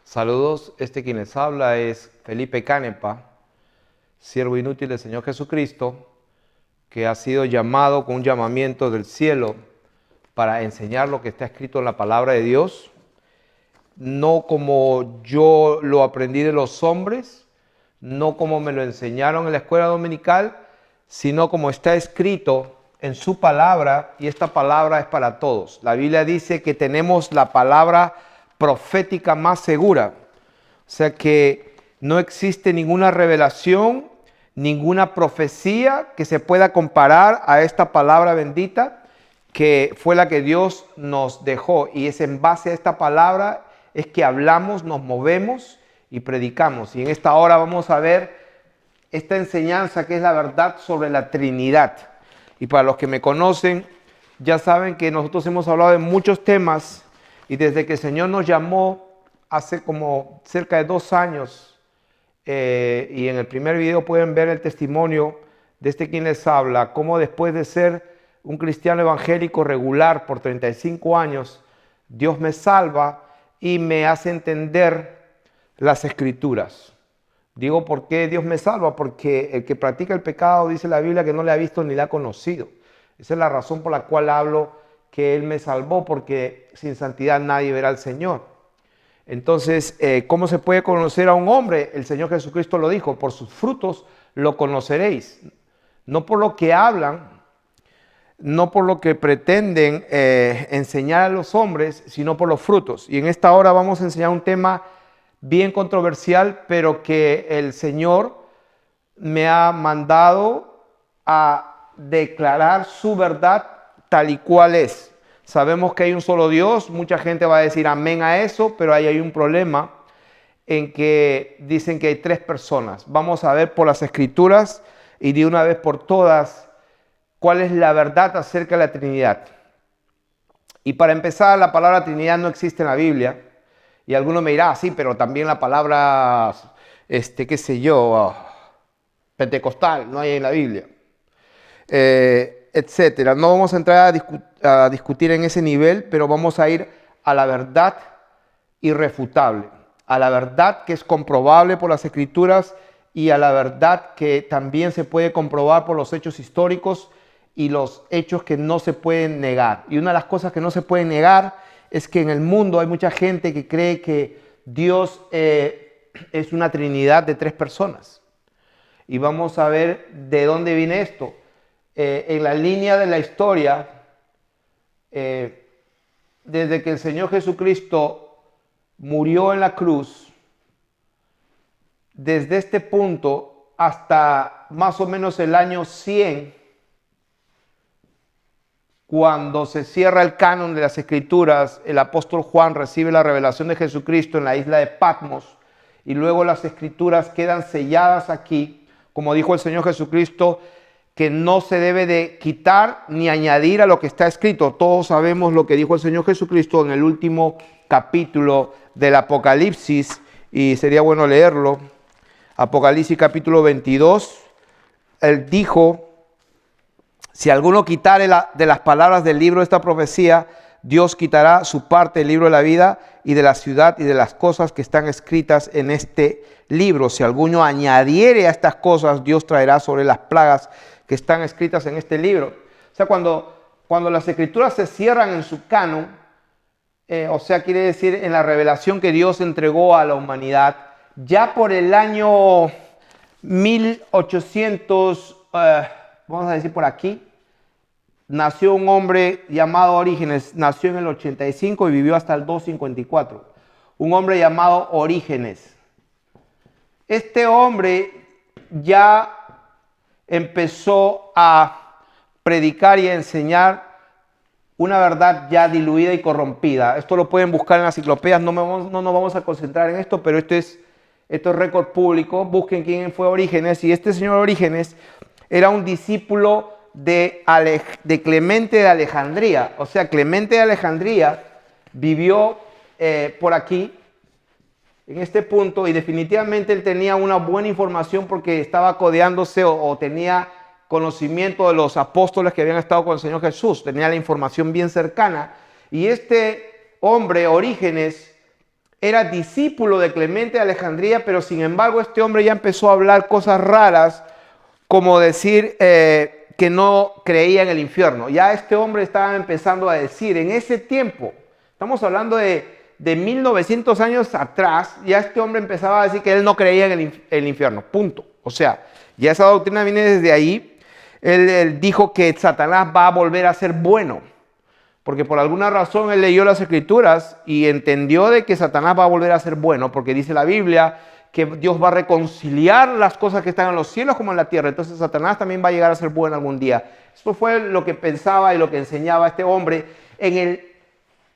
Saludos, quien les habla es Felipe Canepa, siervo inútil del Señor Jesucristo, que ha sido llamado con un llamamiento del cielo para enseñar lo que está escrito en la palabra de Dios, no como yo lo aprendí de los hombres, no como me lo enseñaron en la escuela dominical, sino como está escrito en su palabra, y esta palabra es para todos. La Biblia dice que tenemos la palabra profética más segura, o sea que no existe ninguna revelación, ninguna profecía que se pueda comparar a esta palabra bendita que fue la que Dios nos dejó, y es en base a esta palabra es que hablamos, nos movemos y predicamos. Y en esta hora vamos a ver esta enseñanza que es la verdad sobre la Trinidad. Y para los que me conocen, ya saben que nosotros hemos hablado de muchos temas, y desde que el Señor nos llamó hace como cerca de 2 años, y en el primer video pueden ver el testimonio de quien les habla, cómo después de ser un cristiano evangélico regular por 35 años, Dios me salva y me hace entender las Escrituras. Digo, ¿por qué Dios me salva? Porque el que practica el pecado, dice la Biblia, que no le ha visto ni le ha conocido. Esa es la razón por la cual hablo que Él me salvó, porque sin santidad nadie verá al Señor. Entonces, ¿cómo se puede conocer a un hombre? El Señor Jesucristo lo dijo: por sus frutos lo conoceréis. No por lo que hablan, no por lo que pretenden enseñar a los hombres, sino por los frutos. Y en esta hora vamos a enseñar un tema bien controversial, pero que el Señor me ha mandado a declarar su verdad tal y cual es. Sabemos que hay un solo Dios, mucha gente va a decir amén a eso, pero ahí hay un problema en que dicen que hay 3 personas. Vamos a ver por las Escrituras y de una vez por todas cuál es la verdad acerca de la Trinidad. Y para empezar, la palabra Trinidad no existe en la Biblia. Y alguno me dirá, sí, pero también la palabra, qué sé yo, pentecostal, no hay en la Biblia, etcétera. No vamos a entrar a discutir en ese nivel, pero vamos a ir a la verdad irrefutable, a la verdad que es comprobable por las Escrituras y a la verdad que también se puede comprobar por los hechos históricos y los hechos que no se pueden negar. Y una de las cosas que no se pueden negar es que en el mundo hay mucha gente que cree que Dios es una trinidad de 3 personas. Y vamos a ver de dónde viene esto. En la línea de la historia, desde que el Señor Jesucristo murió en la cruz, desde este punto hasta más o menos el año 100, cuando se cierra el canon de las Escrituras, el apóstol Juan recibe la revelación de Jesucristo en la isla de Patmos, y luego las Escrituras quedan selladas aquí, como dijo el Señor Jesucristo, que no se debe de quitar ni añadir a lo que está escrito. Todos sabemos lo que dijo el Señor Jesucristo en el último capítulo del Apocalipsis, y sería bueno leerlo. Apocalipsis capítulo 22, Él dijo: si alguno quitare de las palabras del libro de esta profecía, Dios quitará su parte del libro de la vida y de la ciudad y de las cosas que están escritas en este libro. Si alguno añadiere a estas cosas, Dios traerá sobre las plagas que están escritas en este libro. O sea, cuando las Escrituras se cierran en su canon, o sea, quiere decir en la revelación que Dios entregó a la humanidad, ya por el año 1800, vamos a decir por aquí, nació un hombre llamado Orígenes. Nació en el 85 y vivió hasta el 254. Un hombre llamado Orígenes. Este hombre ya empezó a predicar y a enseñar una verdad ya diluida y corrompida. Esto lo pueden buscar en las enciclopedias, no nos vamos a concentrar en esto, pero esto es récord público. Busquen quién fue Orígenes, y este señor Orígenes era un discípulo de Clemente de Alejandría. O sea, Clemente de Alejandría vivió por aquí, en este punto, y definitivamente él tenía una buena información porque estaba codeándose o tenía conocimiento de los apóstoles que habían estado con el Señor Jesús. Tenía la información bien cercana. Y este hombre, Orígenes, era discípulo de Clemente de Alejandría, pero sin embargo este hombre ya empezó a hablar cosas raras, como decir que no creía en el infierno. Ya este hombre estaba empezando a decir, en ese tiempo, estamos hablando de 1900 años atrás, ya este hombre empezaba a decir que él no creía en el infierno, punto. O sea, ya esa doctrina viene desde ahí. Él dijo que Satanás va a volver a ser bueno, porque por alguna razón él leyó las Escrituras y entendió de que Satanás va a volver a ser bueno, porque dice la Biblia que Dios va a reconciliar las cosas que están en los cielos como en la tierra. Entonces Satanás también va a llegar a ser bueno algún día. Esto fue lo que pensaba y lo que enseñaba este hombre en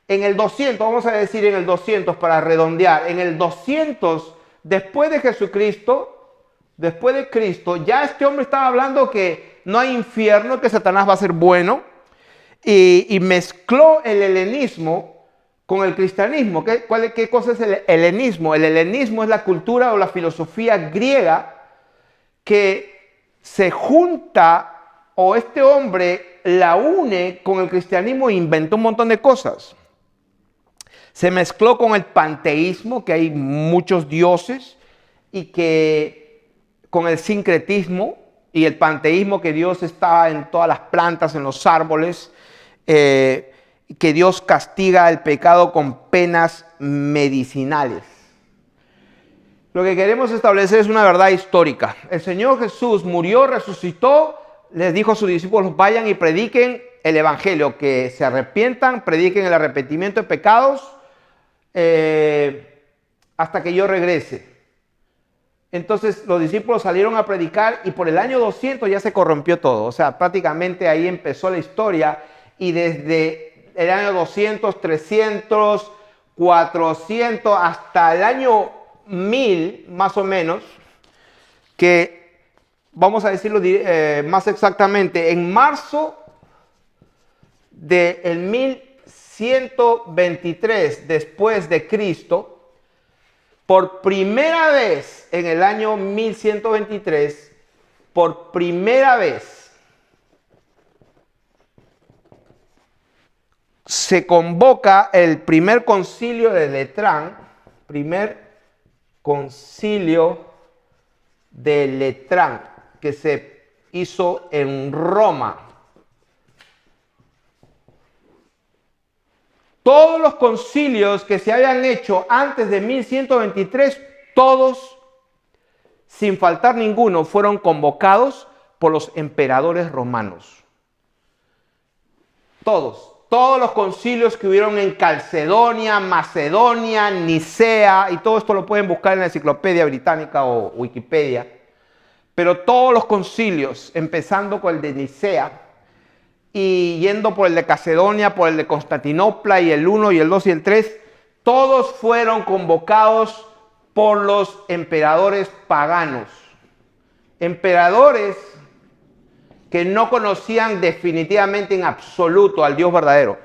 el 200, vamos a decir en el 200 para redondear, en el 200 después de Jesucristo, después de Cristo, ya este hombre estaba hablando que no hay infierno, que Satanás va a ser bueno, y mezcló el helenismo con el cristianismo. ¿Qué cosa es el helenismo? El helenismo es la cultura o la filosofía griega que se junta, o este hombre la une con el cristianismo e inventó un montón de cosas. Se mezcló con el panteísmo, que hay muchos dioses, y que con el sincretismo y el panteísmo, que Dios está en todas las plantas, en los árboles, que Dios castiga el pecado con penas medicinales. Lo que queremos establecer es una verdad histórica. El Señor Jesús murió, resucitó, les dijo a sus discípulos, vayan y prediquen el evangelio, que se arrepientan, prediquen el arrepentimiento de pecados, hasta que yo regrese. Entonces los discípulos salieron a predicar y por el año 200 ya se corrompió todo. O sea, prácticamente ahí empezó la historia y desde el año 200, 300, 400 hasta el año 1000 más o menos, que vamos a decirlo más exactamente, en marzo del 1123 después de Cristo, por primera vez en el año 1123, por primera vez se convoca el primer concilio de Letrán, que se hizo en Roma. Todos los concilios que se habían hecho antes de 1123, todos, sin faltar ninguno, fueron convocados por los emperadores romanos. Todos los concilios que hubieron en Calcedonia, Macedonia, Nicea, y todo esto lo pueden buscar en la Enciclopedia Británica o Wikipedia, pero todos los concilios, empezando con el de Nicea, y yendo por el de Calcedonia, por el de Constantinopla, y el 1, y el 2, y el 3, todos fueron convocados por los emperadores paganos. Emperadores que no conocían definitivamente en absoluto al Dios verdadero.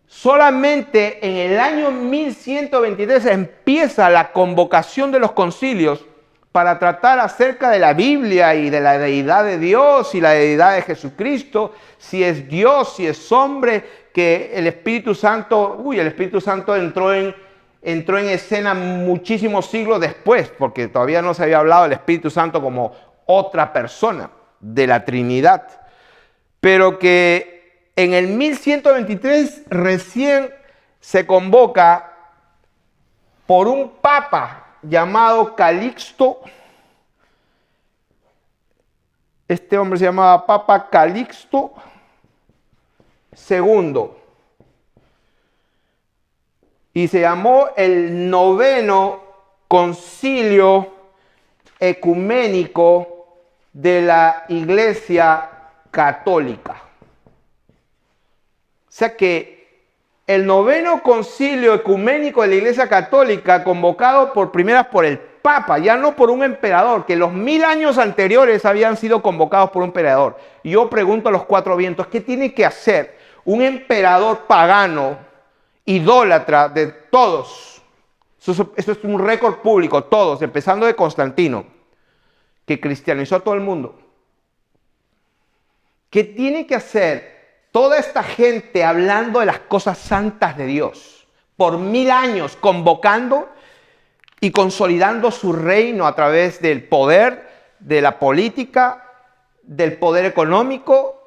Solamente en el año 1123 empieza la convocación de los concilios para tratar acerca de la Biblia y de la deidad de Dios y la deidad de Jesucristo, si es Dios, si es hombre, que el Espíritu Santo, el Espíritu Santo entró en escena muchísimos siglos después, porque todavía no se había hablado del Espíritu Santo como otra persona de la Trinidad, pero que en el 1123 recién se convoca por un papa llamado Calixto. Este hombre se llamaba Papa Calixto II y se llamó el noveno concilio ecuménico de la Iglesia Católica. O sea que el noveno concilio ecuménico de la Iglesia Católica, convocado por primeras por el Papa, ya no por un emperador, que los 1000 años anteriores habían sido convocados por un emperador. Y yo pregunto a los cuatro vientos, ¿qué tiene que hacer un emperador pagano, idólatra de todos? Eso es un récord público, todos, empezando de Constantino, que cristianizó a todo el mundo. ¿Qué tiene que hacer toda esta gente hablando de las cosas santas de Dios? por 1000 años, convocando y consolidando su reino a través del poder, de la política, del poder económico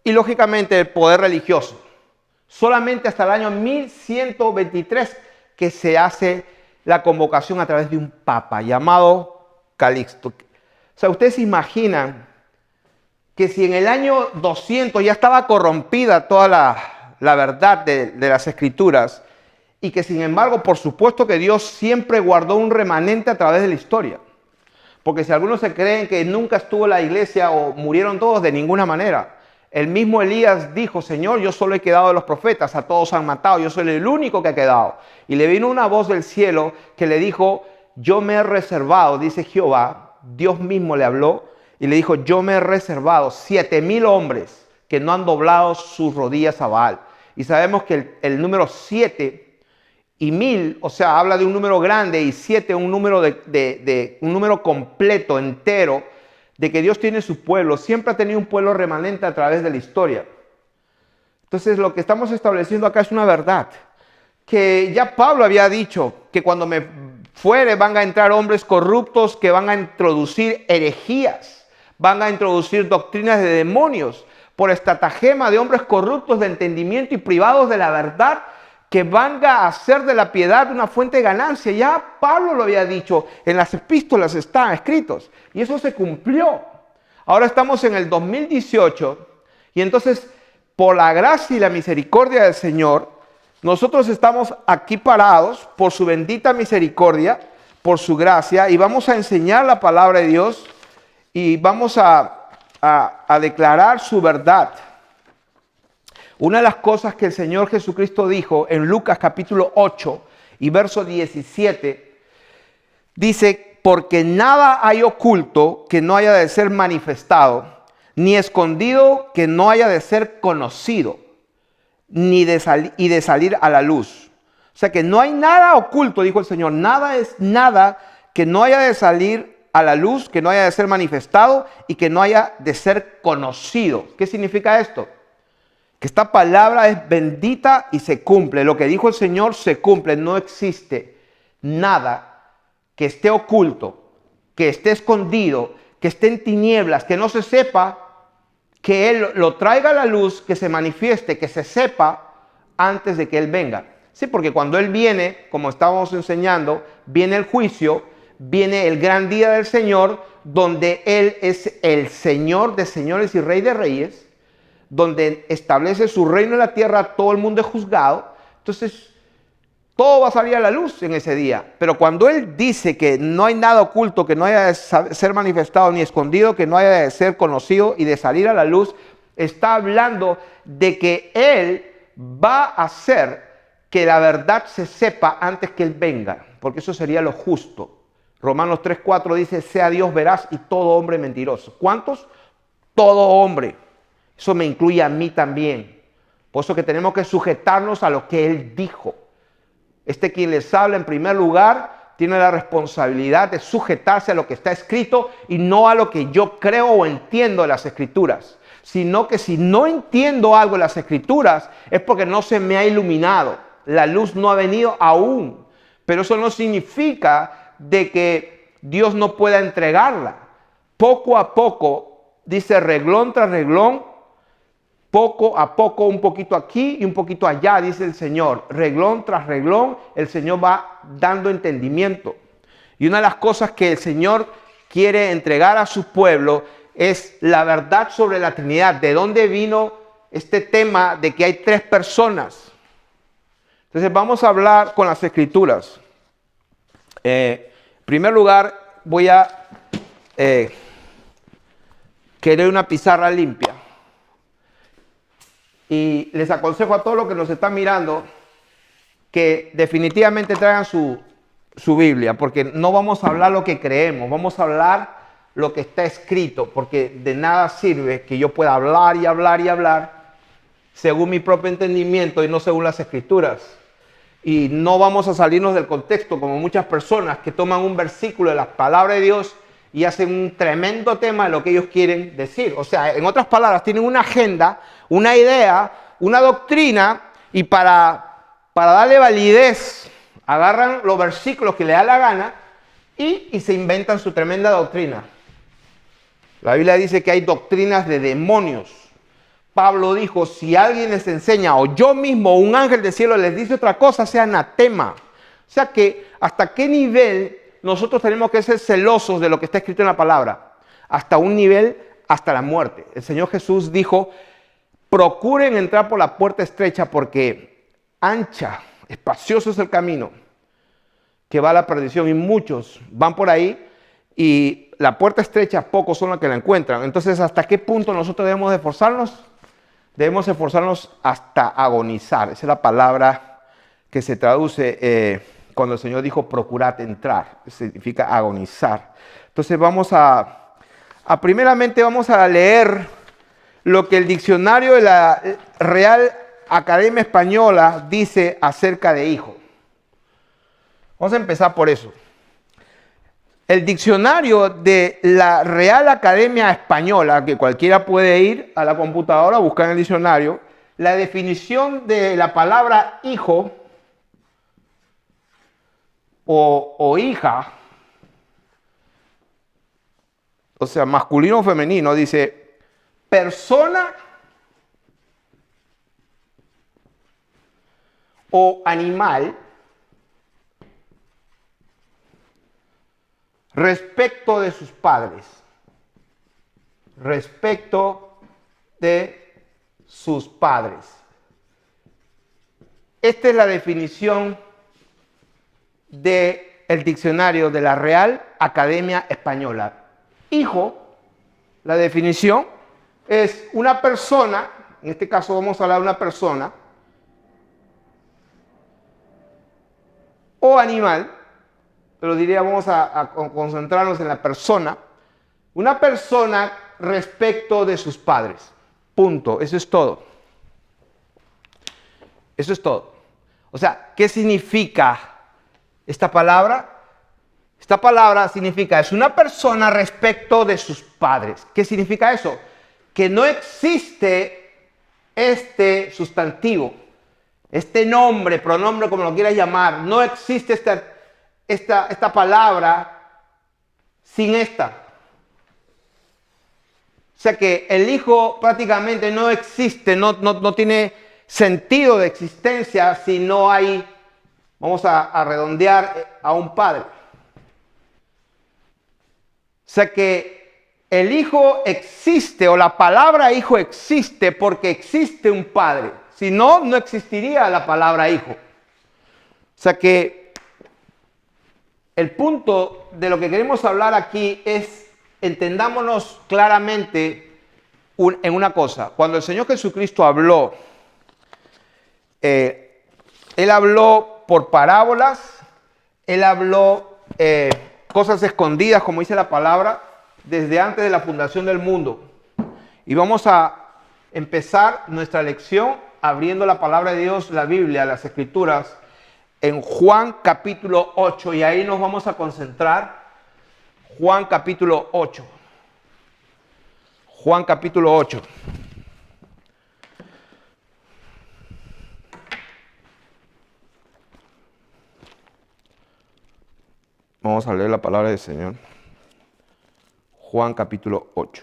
y lógicamente del poder religioso. Solamente hasta el año 1123 que se hace la convocación a través de un papa llamado Calixto. O sea, ustedes se imaginan que si en el año 200 ya estaba corrompida toda la verdad de las escrituras, y que sin embargo, por supuesto que Dios siempre guardó un remanente a través de la historia. Porque si algunos se creen que nunca estuvo la iglesia o murieron todos, de ninguna manera. El mismo Elías dijo, Señor, yo solo he quedado de los profetas, a todos han matado, yo soy el único que ha quedado. Y le vino una voz del cielo que le dijo, yo me he reservado, dice Jehová, Dios mismo le habló y le dijo, yo me he reservado 7000 hombres que no han doblado sus rodillas a Baal. Y sabemos que el número 7 y 1000, o sea, habla de un número grande, y 7 un número un número completo, entero, de que Dios tiene su pueblo. Siempre ha tenido un pueblo remanente a través de la historia. Entonces, lo que estamos estableciendo acá es una verdad, que ya Pablo había dicho que cuando me fuere van a entrar hombres corruptos que van a introducir herejías, van a introducir doctrinas de demonios, por estratagema de hombres corruptos de entendimiento y privados de la verdad, que van a hacer de la piedad una fuente de ganancia. Ya Pablo lo había dicho, en las epístolas están escritos, y eso se cumplió. Ahora estamos en el 2018, y entonces, por la gracia y la misericordia del Señor, nosotros estamos aquí parados por su bendita misericordia, por su gracia, y vamos a enseñar la palabra de Dios, y vamos a declarar su verdad. Una de las cosas que el Señor Jesucristo dijo en Lucas capítulo 8 y verso 17, dice, porque nada hay oculto que no haya de ser manifestado, ni escondido que no haya de ser conocido, ni de salir a la luz. O sea que no hay nada oculto, dijo el Señor, nada es nada que no haya de salir a la luz, que no haya de ser manifestado y que no haya de ser conocido. ¿Qué significa esto? Que esta palabra es bendita y se cumple. Lo que dijo el Señor se cumple. No existe nada que esté oculto, que esté escondido, que esté en tinieblas, que no se sepa, que Él lo traiga a la luz, que se manifieste, que se sepa antes de que Él venga. Sí, porque cuando Él viene, como estábamos enseñando, viene el juicio, viene el gran día del Señor, donde Él es el Señor de señores y Rey de reyes, donde establece su reino en la tierra, todo el mundo es juzgado. Entonces, todo va a salir a la luz en ese día. Pero cuando Él dice que no hay nada oculto, que no haya de ser manifestado ni escondido, que no haya de ser conocido y de salir a la luz, está hablando de que Él va a hacer que la verdad se sepa antes que Él venga, porque eso sería lo justo. Romanos 3:4 dice, sea Dios veraz y todo hombre mentiroso. ¿Cuántos? Todo hombre. Eso me incluye a mí también. Por eso que tenemos que sujetarnos a lo que Él dijo. Quien les habla en primer lugar tiene la responsabilidad de sujetarse a lo que está escrito y no a lo que yo creo o entiendo de las escrituras. Sino que si no entiendo algo de las escrituras es porque no se me ha iluminado. La luz no ha venido aún. Pero eso no significa de que Dios no pueda entregarla. Poco a poco, dice reglón tras reglón, poco a poco, un poquito aquí y un poquito allá, dice el Señor. Reglón tras reglón, el Señor va dando entendimiento. Y una de las cosas que el Señor quiere entregar a su pueblo es la verdad sobre la Trinidad. ¿De dónde vino este tema de que hay 3 personas? Entonces vamos a hablar con las Escrituras. En primer lugar, voy a querer una pizarra limpia. Y les aconsejo a todos los que nos están mirando que definitivamente traigan su Biblia, porque no vamos a hablar lo que creemos, vamos a hablar lo que está escrito, porque de nada sirve que yo pueda hablar y hablar y hablar según mi propio entendimiento y no según las Escrituras. Y no vamos a salirnos del contexto como muchas personas que toman un versículo de la palabra de Dios y hacen un tremendo tema de lo que ellos quieren decir. O sea, en otras palabras, tienen una agenda, una idea, una doctrina, y para para darle validez, agarran los versículos que le da la gana y se inventan su tremenda doctrina. La Biblia dice que hay doctrinas de demonios. Pablo dijo, si alguien les enseña o yo mismo o un ángel del cielo les dice otra cosa, sea anatema. O sea que hasta qué nivel nosotros tenemos que ser celosos de lo que está escrito en la palabra. Hasta un nivel, hasta la muerte. El Señor Jesús dijo, procuren entrar por la puerta estrecha porque ancha, espacioso es el camino que va a la perdición y muchos van por ahí y la puerta estrecha, pocos son los que la encuentran. Entonces, ¿hasta qué punto nosotros debemos de esforzarnos? Debemos esforzarnos hasta agonizar. Esa es la palabra que se traduce cuando el Señor dijo procurad entrar. Significa agonizar. Entonces primeramente vamos a leer lo que el diccionario de la Real Academia Española dice acerca de hijo. Vamos a empezar por eso. El diccionario de la Real Academia Española, que cualquiera puede ir a la computadora, buscar en el diccionario, la definición de la palabra hijo o hija, o sea, masculino o femenino, dice persona o animal respecto de sus padres. Respecto de sus padres. Esta es la definición del diccionario de la Real Academia Española. Hijo, la definición es una persona, en este caso vamos a hablar de una persona, o animal, pero vamos a concentrarnos en la persona, una persona respecto de sus padres. Punto. Eso es todo. Eso es todo. O sea, ¿qué significa esta palabra? Esta palabra significa, es una persona respecto de sus padres. ¿Qué significa eso? Que no existe este sustantivo, este nombre, pronombre, como lo quieras llamar, no existe esta palabra sin esta. O sea que el hijo prácticamente no existe, no tiene sentido de existencia si no hay, vamos a redondear, a un padre. O sea que el hijo existe, o la palabra hijo existe porque existe un padre. Si no, no existiría la palabra hijo. O sea que el punto de lo que queremos hablar aquí es, entendámonos claramente en una cosa. Cuando el Señor Jesucristo habló, Él habló por parábolas, Él habló cosas escondidas, como dice la palabra, desde antes de la fundación del mundo. Y vamos a empezar nuestra lección abriendo la palabra de Dios, la Biblia, las Escrituras, en Juan capítulo 8, y ahí nos vamos a concentrar. Juan capítulo 8. Juan capítulo 8. Vamos a leer la palabra del Señor. Juan capítulo 8.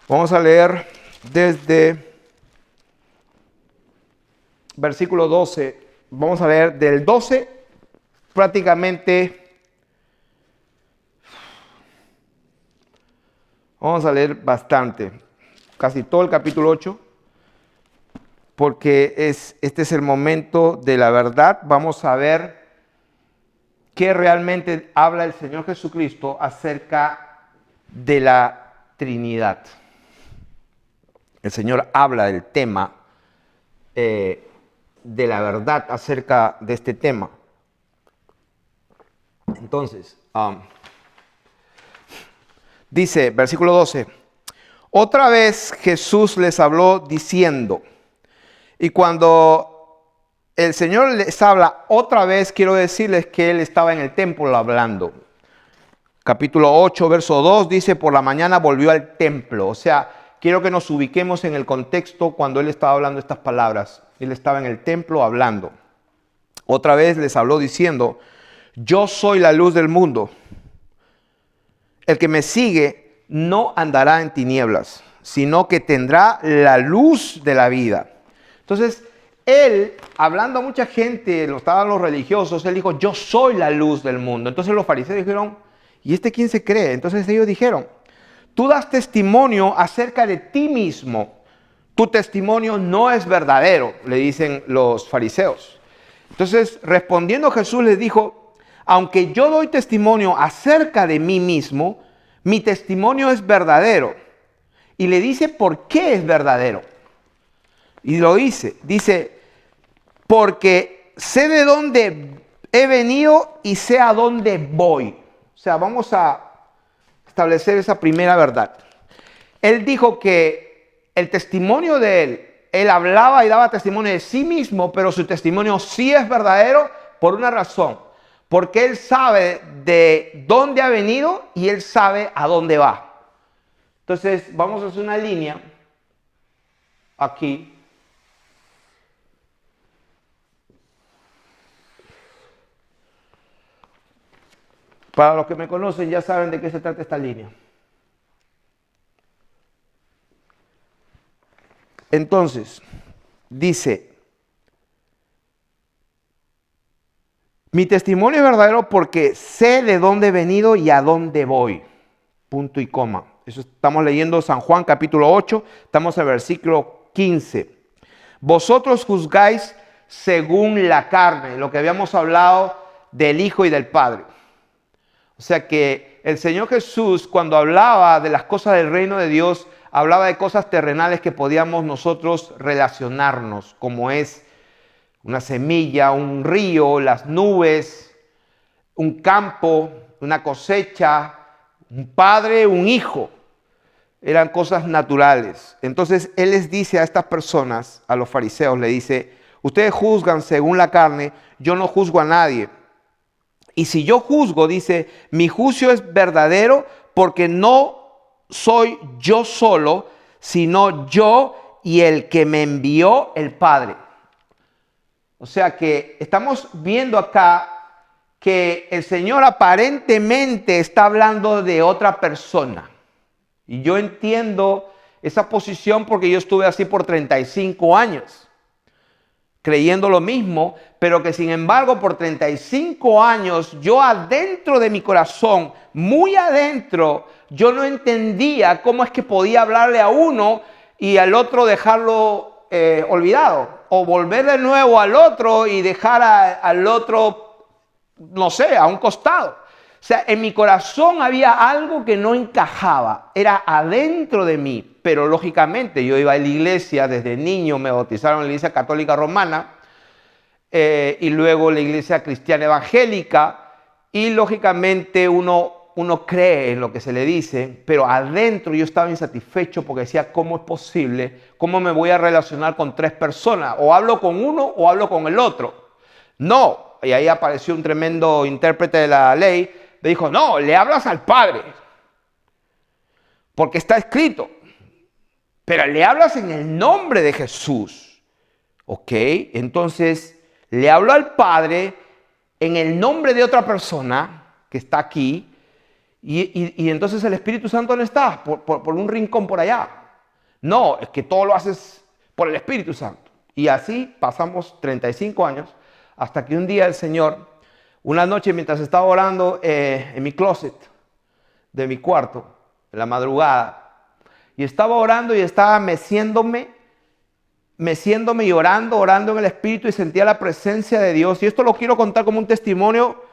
Vamos a leer desde versículo 12. Vamos a leer del 12 prácticamente. Vamos a leer bastante, casi todo el capítulo 8. Porque este es el momento de la verdad. Vamos a ver qué realmente habla el Señor Jesucristo acerca de la Trinidad. El Señor habla del tema, de la verdad acerca de este tema. Entonces, dice, versículo 12, otra vez Jesús les habló diciendo. Y cuando el Señor les habla otra vez, quiero decirles que Él estaba en el templo hablando. Capítulo 8, verso 2 dice, por la mañana volvió al templo. O sea, quiero que nos ubiquemos en el contexto cuando él estaba hablando estas palabras. Él estaba en el templo hablando. Otra vez les habló diciendo, yo soy la luz del mundo. El que me sigue no andará en tinieblas, sino que tendrá la luz de la vida. Entonces, él, hablando a mucha gente, lo estaban los religiosos, él dijo, yo soy la luz del mundo. Entonces los fariseos dijeron, ¿y este quién se cree? Entonces ellos dijeron, tú das testimonio acerca de ti mismo. Tu testimonio no es verdadero, le dicen los fariseos. Entonces, respondiendo Jesús les dijo, aunque yo doy testimonio acerca de mí mismo, mi testimonio es verdadero. Y le dice por qué es verdadero. Y lo dice, porque sé de dónde he venido y sé a dónde voy. O sea, vamos a establecer esa primera verdad. Él dijo que el testimonio de él hablaba y daba testimonio de sí mismo, pero su testimonio sí es verdadero por una razón. Porque él sabe de dónde ha venido y él sabe a dónde va. Entonces, vamos a hacer una línea aquí. Para los que me conocen ya saben de qué se trata esta línea. Entonces, dice, mi testimonio es verdadero porque sé de dónde he venido y a dónde voy. Punto y coma. Eso estamos leyendo San Juan capítulo 8, estamos en el versículo 15. Vosotros juzgáis según la carne, lo que habíamos hablado del Hijo y del Padre. O sea que el Señor Jesús, cuando hablaba de las cosas del reino de Dios, hablaba de cosas terrenales que podíamos nosotros relacionarnos, como es una semilla, un río, las nubes, un campo, una cosecha, un padre, un hijo. Eran cosas naturales. Entonces Él les dice a estas personas, a los fariseos, le dice, ustedes juzgan según la carne, yo no juzgo a nadie. Y si yo juzgo, dice, mi juicio es verdadero porque no soy yo solo, sino yo y el que me envió el Padre. O sea que estamos viendo acá que el Señor aparentemente está hablando de otra persona. Y yo entiendo esa posición porque yo estuve así por 35 años. Creyendo lo mismo, pero que sin embargo por 35 años yo adentro de mi corazón, muy adentro, yo no entendía cómo es que podía hablarle a uno y al otro dejarlo olvidado, o volver de nuevo al otro y dejar al otro, no sé, a un costado. O sea, en mi corazón había algo que no encajaba, era adentro de mí, pero lógicamente yo iba a la iglesia, desde niño me bautizaron en la iglesia católica romana y luego la iglesia cristiana evangélica y lógicamente uno cree en lo que se le dice, pero adentro yo estaba insatisfecho porque decía, ¿cómo es posible? ¿Cómo me voy a relacionar con tres personas? O hablo con uno o hablo con el otro. No, y ahí apareció un tremendo intérprete de la ley. Le dijo, no, le hablas al Padre, porque está escrito, pero le hablas en el nombre de Jesús. ¿Ok? Entonces, le hablo al Padre en el nombre de otra persona que está aquí, y entonces el Espíritu Santo no está por un rincón por allá. No, es que todo lo haces por el Espíritu Santo. Y así pasamos 35 años, hasta que un día el Señor... Una noche mientras estaba orando en mi closet de mi cuarto, en la madrugada, y estaba orando y estaba meciéndome y orando en el Espíritu y sentía la presencia de Dios. Y esto lo quiero contar como un testimonio.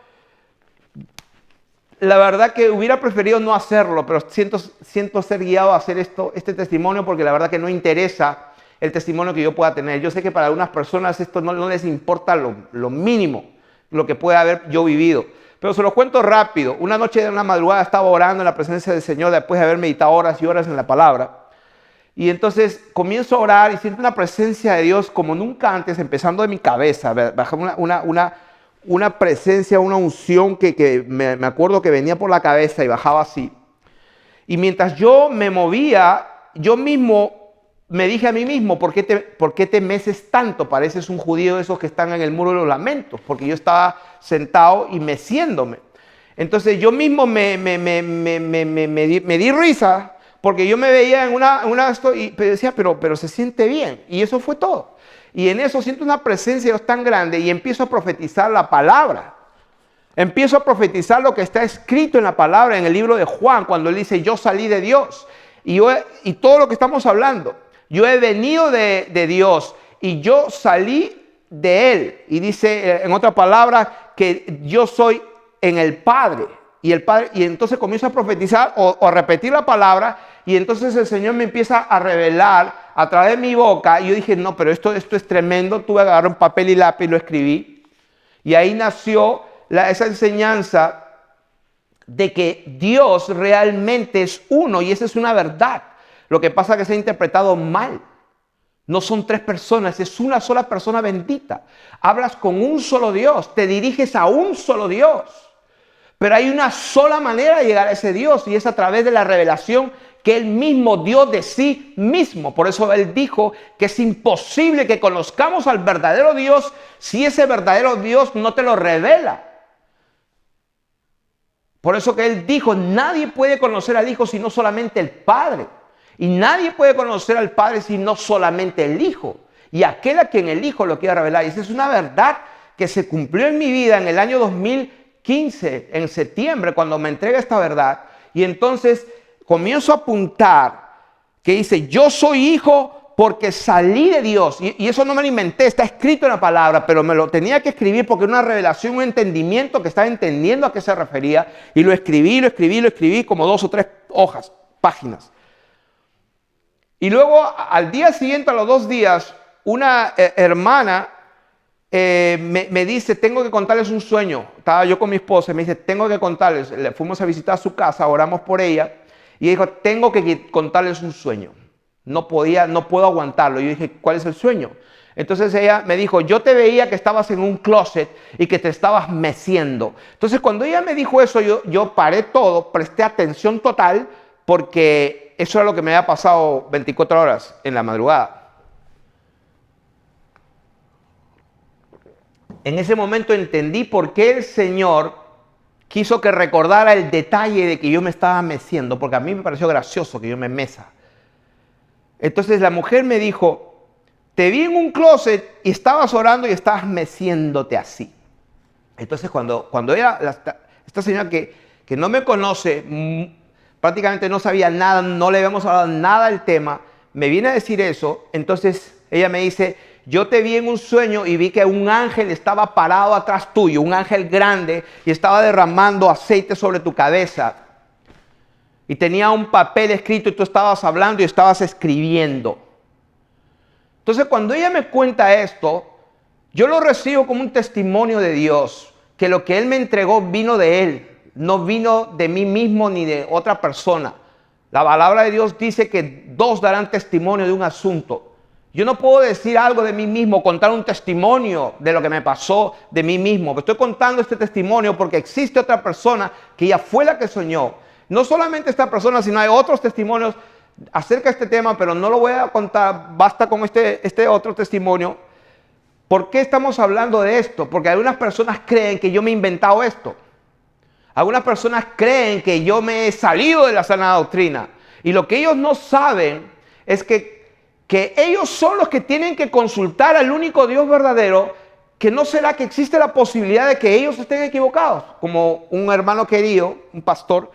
La verdad que hubiera preferido no hacerlo, pero siento ser guiado a hacer este testimonio porque la verdad que no interesa el testimonio que yo pueda tener. Yo sé que para algunas personas esto no les importa lo mínimo, lo que puede haber yo vivido. Pero se lo cuento rápido. Una noche de una madrugada estaba orando en la presencia del Señor después de haber meditado horas y horas en la palabra. Y entonces comienzo a orar y siento una presencia de Dios como nunca antes, empezando de mi cabeza. Bajaba una presencia, una unción que me acuerdo que venía por la cabeza y bajaba así. Y mientras yo me movía, yo mismo me dije a mí mismo, ¿por qué te meces tanto? Pareces un judío de esos que están en el muro de los lamentos, porque yo estaba sentado y meciéndome. Entonces yo mismo me di risa, porque yo me veía en y decía, pero se siente bien. Y eso fue todo. Y en eso siento una presencia de Dios tan grande y empiezo a profetizar la palabra. Empiezo a profetizar lo que está escrito en la palabra, en el libro de Juan, cuando él dice, yo salí de Dios. Y todo lo que estamos hablando, yo he venido de Dios y yo salí de Él. Y dice, en otra palabra, que yo soy en el Padre. Y entonces comienzo a profetizar o a repetir la palabra. Y entonces el Señor me empieza a revelar a través de mi boca. Y yo dije, no, pero esto es tremendo. Tuve que agarrar un papel y lápiz y lo escribí. Y ahí nació esa enseñanza de que Dios realmente es uno. Y esa es una verdad. Lo que pasa es que se ha interpretado mal. No son tres personas, es una sola persona bendita. Hablas con un solo Dios, te diriges a un solo Dios. Pero hay una sola manera de llegar a ese Dios y es a través de la revelación que Él mismo dio de sí mismo. Por eso Él dijo que es imposible que conozcamos al verdadero Dios si ese verdadero Dios no te lo revela. Por eso que Él dijo, nadie puede conocer al Hijo sino solamente el Padre. Y nadie puede conocer al Padre sino solamente el Hijo. Y aquel a quien el Hijo lo quiere revelar. Y esa es una verdad que se cumplió en mi vida en el año 2015, en septiembre, cuando me entrega esta verdad. Y entonces comienzo a apuntar que dice, yo soy hijo porque salí de Dios. Y eso no me lo inventé, está escrito en la palabra, pero me lo tenía que escribir porque era una revelación, un entendimiento que estaba entendiendo a qué se refería. Y lo escribí como 2 o 3 hojas, páginas. Y luego al día siguiente, a los 2 días, una hermana me dice, tengo que contarles un sueño. Estaba yo con mi esposa y me dice, tengo que contarles. Le fuimos a visitar su casa, oramos por ella. Y dijo, tengo que contarles un sueño. No puedo aguantarlo. Y yo dije, ¿cuál es el sueño? Entonces ella me dijo, yo te veía que estabas en un closet y que te estabas meciendo. Entonces cuando ella me dijo eso, yo paré todo, presté atención total, porque eso era lo que me había pasado 24 horas en la madrugada. En ese momento entendí por qué el Señor quiso que recordara el detalle de que yo me estaba meciendo, porque a mí me pareció gracioso que yo me mesa. Entonces la mujer me dijo, te vi en un closet y estabas orando y estabas meciéndote así. Entonces cuando ella, esta señora que no me conoce, prácticamente no sabía nada, no le habíamos hablado nada del tema, me viene a decir eso. Entonces ella me dice, yo te vi en un sueño y vi que un ángel estaba parado atrás tuyo, un ángel grande, y estaba derramando aceite sobre tu cabeza. Y tenía un papel escrito y tú estabas hablando y estabas escribiendo. Entonces cuando ella me cuenta esto, yo lo recibo como un testimonio de Dios, que lo que Él me entregó vino de Él. No vino de mí mismo ni de otra persona. La palabra de Dios dice que 2 darán testimonio de un asunto. Yo no puedo decir algo de mí mismo, contar un testimonio de lo que me pasó de mí mismo. Estoy contando este testimonio porque existe otra persona que ya fue la que soñó. No solamente esta persona, sino hay otros testimonios acerca de este tema, pero no lo voy a contar. Basta con este otro testimonio. ¿Por qué estamos hablando de esto? Porque algunas personas creen que yo me he inventado esto. Algunas personas creen que yo me he salido de la sana doctrina. Y lo que ellos no saben es que ellos son los que tienen que consultar al único Dios verdadero, que no será que existe la posibilidad de que ellos estén equivocados. Como un hermano querido, un pastor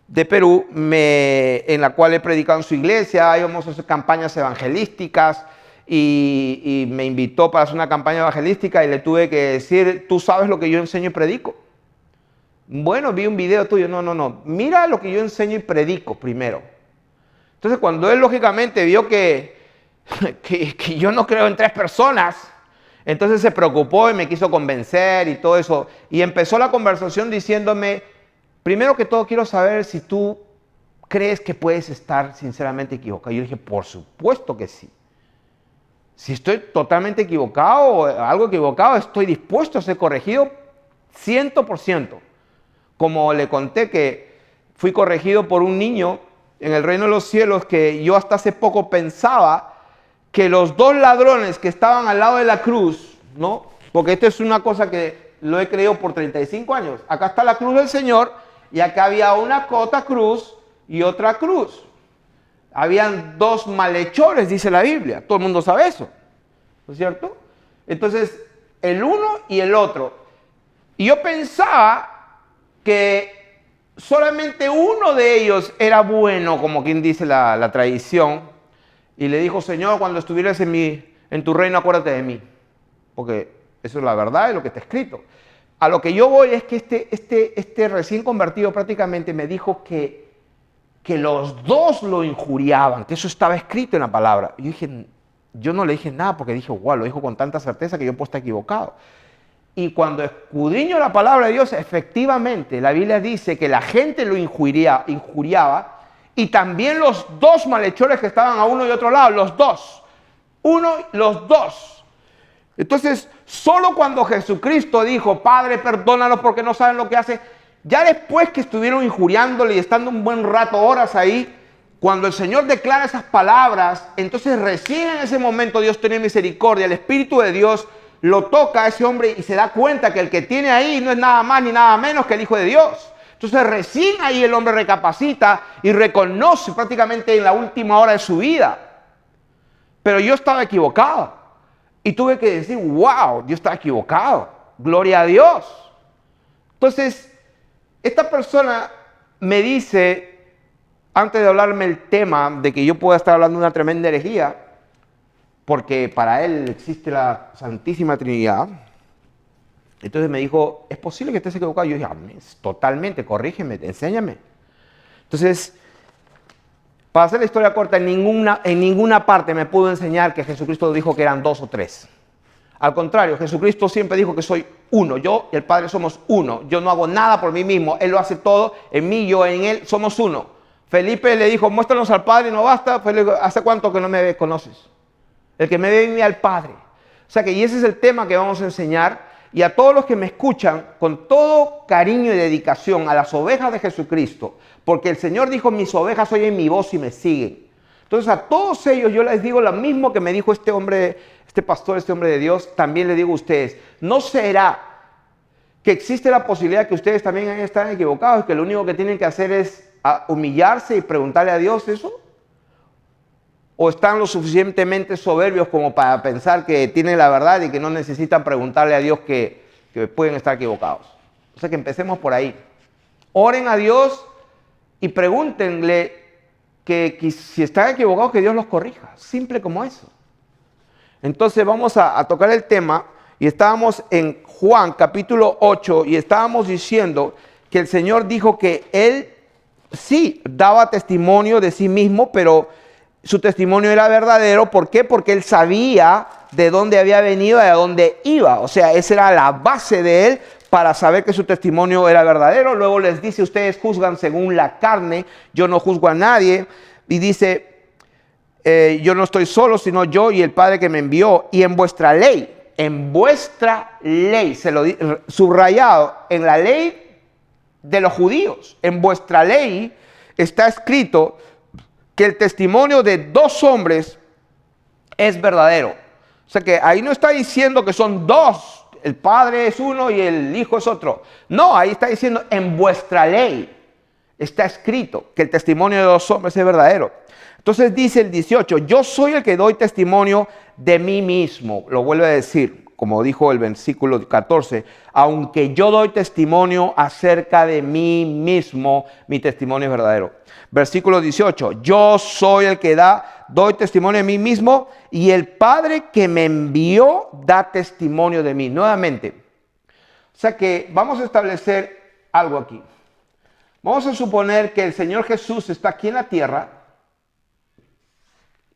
de Perú, en la cual he predicado en su iglesia, íbamos a hacer campañas evangelísticas y me invitó para hacer una campaña evangelística y le tuve que decir, tú sabes lo que yo enseño y predico. Bueno, vi un video tuyo. No. Mira lo que yo enseño y predico primero. Entonces, cuando él lógicamente vio que yo no creo en 3 personas, entonces se preocupó y me quiso convencer y todo eso. Y empezó la conversación diciéndome, primero que todo quiero saber si tú crees que puedes estar sinceramente equivocado. Yo dije, por supuesto que sí. Si estoy totalmente equivocado o algo equivocado, estoy dispuesto a ser corregido 100%. Como le conté que fui corregido por un niño en el reino de los cielos que yo hasta hace poco pensaba que los dos ladrones que estaban al lado de la cruz, ¿no? Porque esto es una cosa que lo he creído por 35 años. Acá está la cruz del Señor y acá había una otra cruz y otra cruz. Habían dos malhechores, dice la Biblia. Todo el mundo sabe eso, ¿no es cierto? Entonces, el uno y el otro. Y yo pensaba que solamente uno de ellos era bueno, como quien dice la tradición. Y le dijo, Señor, cuando estuvieras en tu reino, acuérdate de mí. Porque eso es la verdad y lo que está escrito. A lo que yo voy es que este recién convertido prácticamente me dijo que los dos lo injuriaban, que eso estaba escrito en la palabra. Yo no le dije nada porque dije, wow, lo dijo con tanta certeza que yo puedo estar equivocado. Y cuando escudriño la palabra de Dios, efectivamente, la Biblia dice que la gente lo injuriaba y también los dos malhechores que estaban a uno y otro lado, los dos. Los dos. Entonces, solo cuando Jesucristo dijo, Padre, perdónalos porque no saben lo que hacen, ya después que estuvieron injuriándole y estando un buen rato, horas ahí, cuando el Señor declara esas palabras, entonces recién en ese momento Dios tiene misericordia, el Espíritu de Dios lo toca a ese hombre y se da cuenta que el que tiene ahí no es nada más ni nada menos que el Hijo de Dios. Entonces recién ahí el hombre recapacita y reconoce prácticamente en la última hora de su vida. Pero yo estaba equivocado. Y tuve que decir, wow, yo estaba equivocado. Gloria a Dios. Entonces, esta persona me dice, antes de hablarme el tema de que yo pueda estar hablando de una tremenda herejía, porque para él existe la Santísima Trinidad. Entonces me dijo, ¿es posible que estés equivocado? Yo dije, totalmente, corrígeme, enséñame. Entonces, para hacer la historia corta, en ninguna parte me pudo enseñar que Jesucristo dijo que eran dos o tres. Al contrario, Jesucristo siempre dijo que soy uno. Yo y el Padre somos uno. Yo no hago nada por mí mismo. Él lo hace todo en mí, yo en él. Somos uno. Felipe le dijo, muéstranos al Padre y no basta. Felipe, ¿hace cuánto que no me conoces? El que me ve en mí al Padre. O sea que y ese es el tema que vamos a enseñar. Y a todos los que me escuchan, con todo cariño y dedicación a las ovejas de Jesucristo, porque el Señor dijo, mis ovejas oyen mi voz y me siguen. Entonces a todos ellos yo les digo lo mismo que me dijo este hombre, este pastor, este hombre de Dios, también le digo a ustedes, ¿no será que existe la posibilidad que ustedes también están equivocados y que lo único que tienen que hacer es humillarse y preguntarle a Dios eso? ¿O están lo suficientemente soberbios como para pensar que tienen la verdad y que no necesitan preguntarle a Dios que pueden estar equivocados? O sea que empecemos por ahí. Oren a Dios y pregúntenle que si están equivocados que Dios los corrija. Simple como eso. Entonces vamos a tocar el tema y estábamos en Juan capítulo 8 y estábamos diciendo que el Señor dijo que Él sí daba testimonio de sí mismo, pero su testimonio era verdadero. ¿Por qué? Porque Él sabía de dónde había venido y a dónde iba. O sea, esa era la base de Él para saber que su testimonio era verdadero. Luego les dice, ustedes juzgan según la carne, yo no juzgo a nadie. Y dice, yo no estoy solo, sino yo y el Padre que me envió. Y en vuestra ley, se lo subrayado, en la ley de los judíos, en vuestra ley está escrito que el testimonio de dos hombres es verdadero. O sea que ahí no está diciendo que son dos, el Padre es uno y el Hijo es otro. No, ahí está diciendo en vuestra ley está escrito que el testimonio de dos hombres es verdadero. Entonces dice el 18, yo soy el que doy testimonio de mí mismo. Lo vuelve a decir, como dijo el versículo 14, aunque yo doy testimonio acerca de mí mismo, mi testimonio es verdadero. Versículo 18, yo soy el que doy testimonio de mí mismo y el Padre que me envió da testimonio de mí. Nuevamente, o sea que vamos a establecer algo aquí. Vamos a suponer que el Señor Jesús está aquí en la tierra.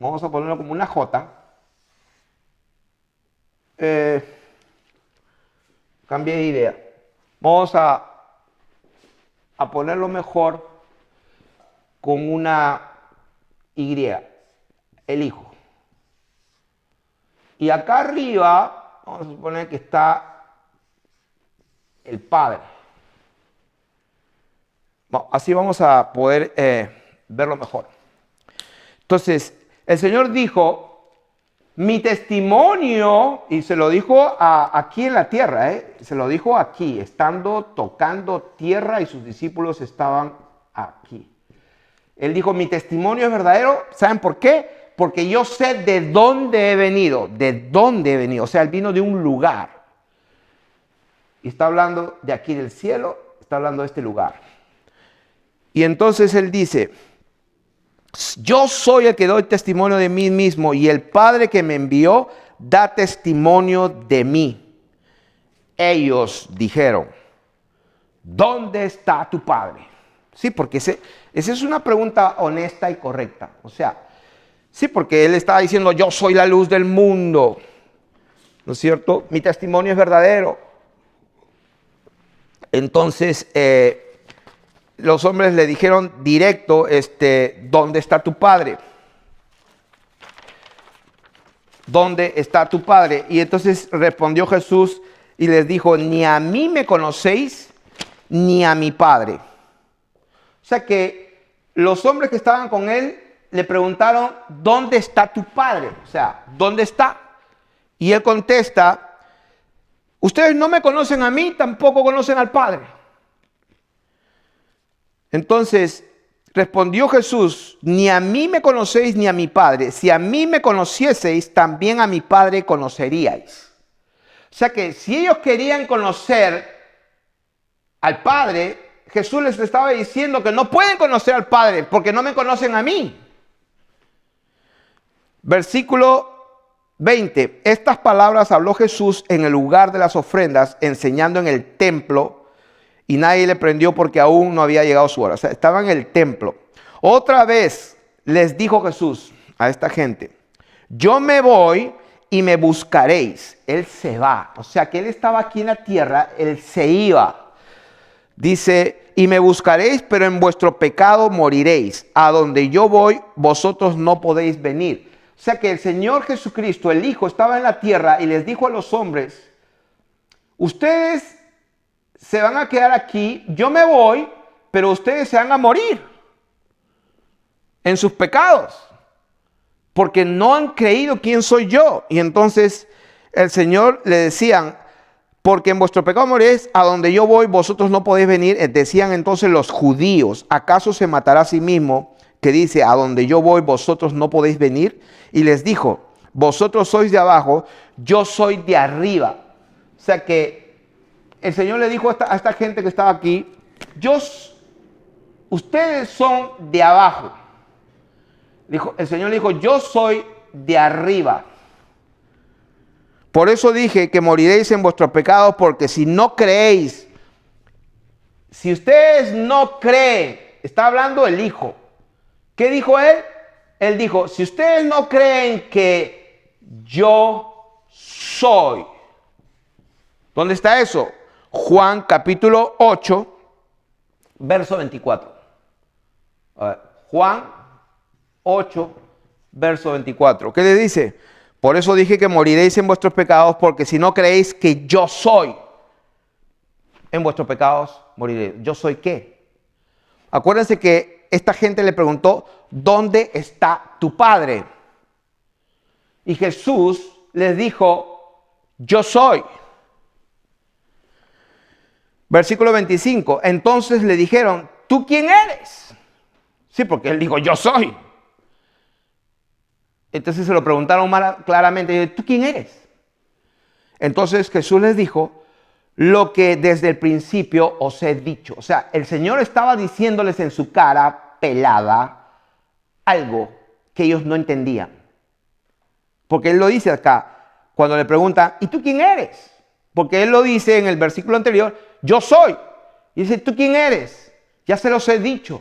Vamos a ponerlo como una J. Cambié de idea. Vamos a ponerlo mejor con una Y, el Hijo. Y acá arriba, vamos a suponer que está el Padre. Así vamos a poder verlo mejor. Entonces, el Señor dijo, mi testimonio, y se lo dijo aquí en la tierra, se lo dijo aquí, estando tocando tierra y sus discípulos estaban aquí. Él dijo, mi testimonio es verdadero. ¿Saben por qué? Porque yo sé de dónde he venido, o sea, él vino de un lugar. Y está hablando de aquí del cielo, está hablando de este lugar. Y entonces él dice, yo soy el que doy testimonio de mí mismo y el Padre que me envió da testimonio de mí. Ellos dijeron, ¿dónde está tu Padre? Sí, porque esa es una pregunta honesta y correcta. O sea, sí, porque él estaba diciendo, yo soy la luz del mundo. ¿No es cierto? Mi testimonio es verdadero. Entonces, los hombres le dijeron directo, ¿dónde está tu Padre? ¿Dónde está tu Padre? Y entonces respondió Jesús y les dijo, ni a mí me conocéis, ni a mi Padre. O sea que los hombres que estaban con él le preguntaron, ¿dónde está tu Padre? O sea, ¿dónde está? Y él contesta, ustedes no me conocen a mí, tampoco conocen al Padre. Entonces respondió Jesús, ni a mí me conocéis ni a mi Padre. Si a mí me conocieseis, también a mi Padre conoceríais. O sea que si ellos querían conocer al Padre, Jesús les estaba diciendo que no pueden conocer al Padre porque no me conocen a mí. Versículo 20. Estas palabras habló Jesús en el lugar de las ofrendas, enseñando en el templo, y nadie le prendió porque aún no había llegado su hora. O sea, estaba en el templo. Otra vez les dijo Jesús a esta gente, yo me voy y me buscaréis. Él se va. O sea, que él estaba aquí en la tierra, él se iba. Dice, y me buscaréis, pero en vuestro pecado moriréis. A donde yo voy, vosotros no podéis venir. O sea que el Señor Jesucristo, el Hijo, estaba en la tierra y les dijo a los hombres, ustedes se van a quedar aquí, yo me voy, pero ustedes se van a morir en sus pecados, porque no han creído quién soy yo. Y entonces el Señor le decían, porque en vuestro pecado moriréis, a donde yo voy, vosotros no podéis venir. Decían entonces los judíos, ¿acaso se matará a sí mismo? Que dice, a donde yo voy, vosotros no podéis venir. Y les dijo, vosotros sois de abajo, yo soy de arriba. O sea que el Señor le dijo a esta gente que estaba aquí, ustedes son de abajo. El Señor le dijo, yo soy de arriba. Por eso dije que moriréis en vuestros pecados, porque si no creéis, si ustedes no creen, está hablando el Hijo. ¿Qué dijo él? Él dijo, si ustedes no creen que yo soy. ¿Dónde está eso? Juan capítulo 8, verso 24. A ver, Juan 8, verso 24. ¿Qué le dice? Por eso dije que moriréis en vuestros pecados, porque si no creéis que yo soy, en vuestros pecados moriréis. ¿Yo soy qué? Acuérdense que esta gente le preguntó, ¿dónde está tu Padre? Y Jesús les dijo, yo soy. Versículo 25. Entonces le dijeron, ¿tú quién eres? Sí, porque él dijo, yo soy. Entonces se lo preguntaron claramente, ¿tú quién eres? Entonces Jesús les dijo, lo que desde el principio os he dicho. O sea, el Señor estaba diciéndoles en su cara pelada algo que ellos no entendían. Porque Él lo dice acá, cuando le preguntan, ¿y tú quién eres? Porque Él lo dice en el versículo anterior, yo soy. Y dice, ¿tú quién eres? Ya se los he dicho.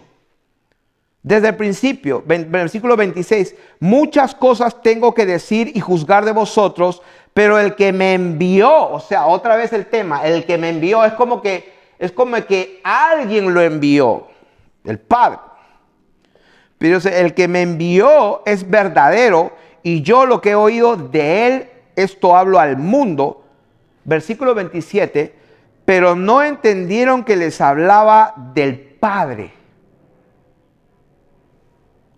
Desde el principio, versículo 26, muchas cosas tengo que decir y juzgar de vosotros, pero el que me envió, o sea, otra vez el tema, el que me envió es como que alguien lo envió, el Padre. Pero el que me envió es verdadero y yo lo que he oído de él, esto hablo al mundo. Versículo 27, pero no entendieron que les hablaba del Padre.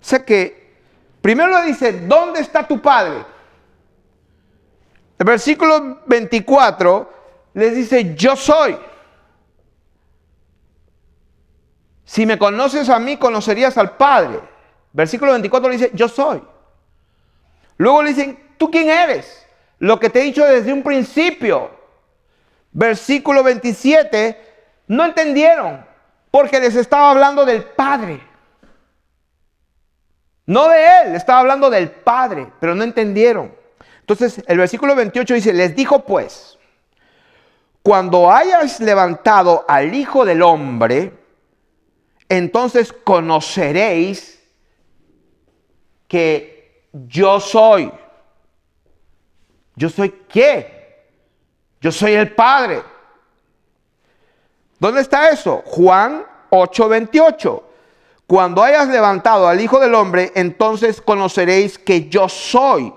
sea que primero le dice, ¿dónde está tu Padre? El versículo 24 les dice, yo soy. Si me conoces a mí, conocerías al Padre. Versículo 24 le dice, yo soy. Luego le dicen, ¿tú quién eres? Lo que te he dicho desde un principio. Versículo 27, no entendieron, porque les estaba hablando del Padre. No de Él, estaba hablando del Padre, pero no entendieron. Entonces, el versículo 28 dice, les dijo pues, cuando hayas levantado al Hijo del Hombre, entonces conoceréis que yo soy. ¿Yo soy qué? Yo soy el Padre. ¿Dónde está eso? Juan 8:28. Cuando hayas levantado al Hijo del Hombre, entonces conoceréis que yo soy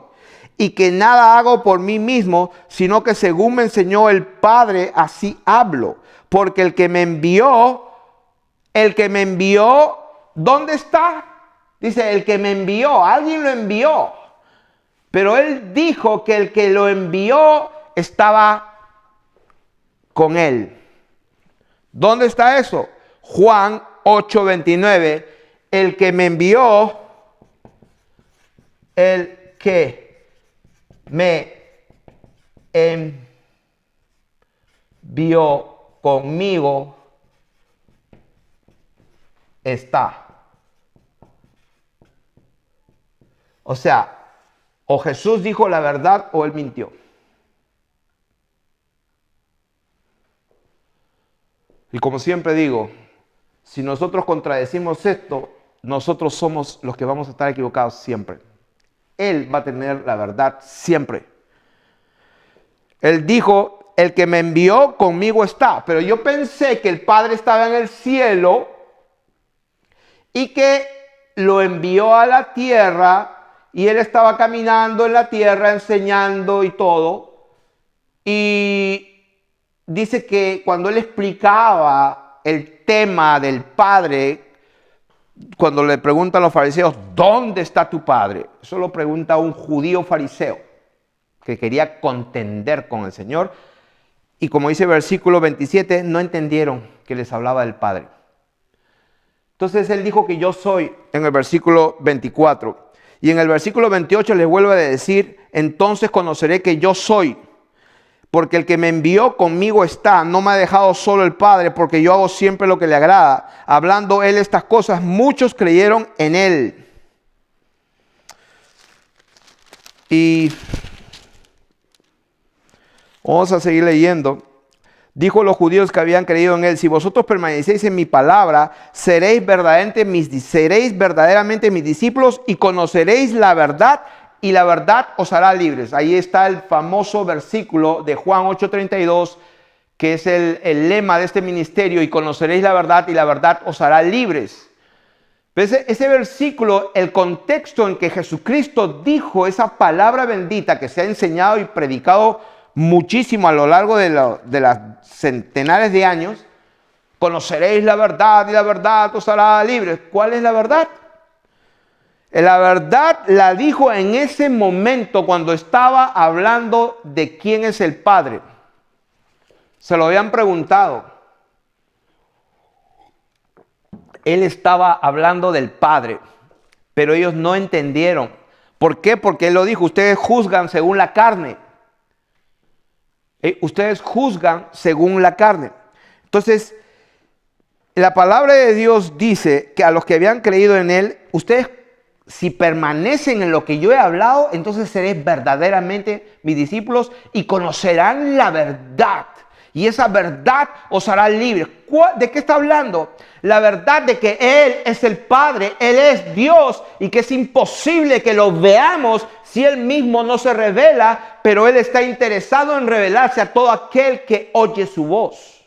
y que nada hago por mí mismo, sino que según me enseñó el Padre, así hablo. Porque el que me envió, ¿dónde está? Dice, el que me envió, alguien lo envió. Pero él dijo que el que lo envió estaba con él. ¿Dónde está eso? Juan 8:29. El que me envió, el que me envió conmigo está. O sea, o Jesús dijo la verdad o él mintió. Y como siempre digo, si nosotros contradecimos esto, nosotros somos los que vamos a estar equivocados siempre. Él va a tener la verdad siempre. Él dijo, el que me envió conmigo está. Pero yo pensé que el Padre estaba en el cielo y que lo envió a la tierra y él estaba caminando en la tierra enseñando y todo. Y dice que cuando él explicaba el tema del Padre, cuando le preguntan a los fariseos, ¿dónde está tu Padre? Eso lo pregunta un judío fariseo que quería contender con el Señor. Y como dice el versículo 27, no entendieron que les hablaba del Padre. Entonces él dijo que yo soy en el versículo 24. Y en el versículo 28 les vuelve a decir, entonces conoceré que yo soy. Porque el que me envió conmigo está, no me ha dejado solo el Padre, porque yo hago siempre lo que le agrada. Hablando él estas cosas, muchos creyeron en él. Y vamos a seguir leyendo. Dijo los judíos que habían creído en él, si vosotros permanecéis en mi palabra, seréis verdaderamente mis discípulos y conoceréis la verdad, y la verdad os hará libres. Ahí está el famoso versículo de Juan 8:32, que es el lema de este ministerio, y conoceréis la verdad y la verdad os hará libres. Ese versículo, el contexto en que Jesucristo dijo esa palabra bendita que se ha enseñado y predicado muchísimo a lo largo de las centenares de años, conoceréis la verdad y la verdad os hará libres. ¿Cuál es la verdad? La verdad la dijo en ese momento cuando estaba hablando de quién es el Padre. Se lo habían preguntado. Él estaba hablando del Padre, pero ellos no entendieron. ¿Por qué? Porque él lo dijo, ustedes juzgan según la carne. Ustedes juzgan según la carne. Entonces, la palabra de Dios dice que a los que habían creído en él, ustedes si permanecen en lo que yo he hablado, entonces seréis verdaderamente mis discípulos y conocerán la verdad. Y esa verdad os hará libres. ¿De qué está hablando? La verdad de que Él es el Padre, Él es Dios y que es imposible que lo veamos si Él mismo no se revela, pero Él está interesado en revelarse a todo aquel que oye su voz.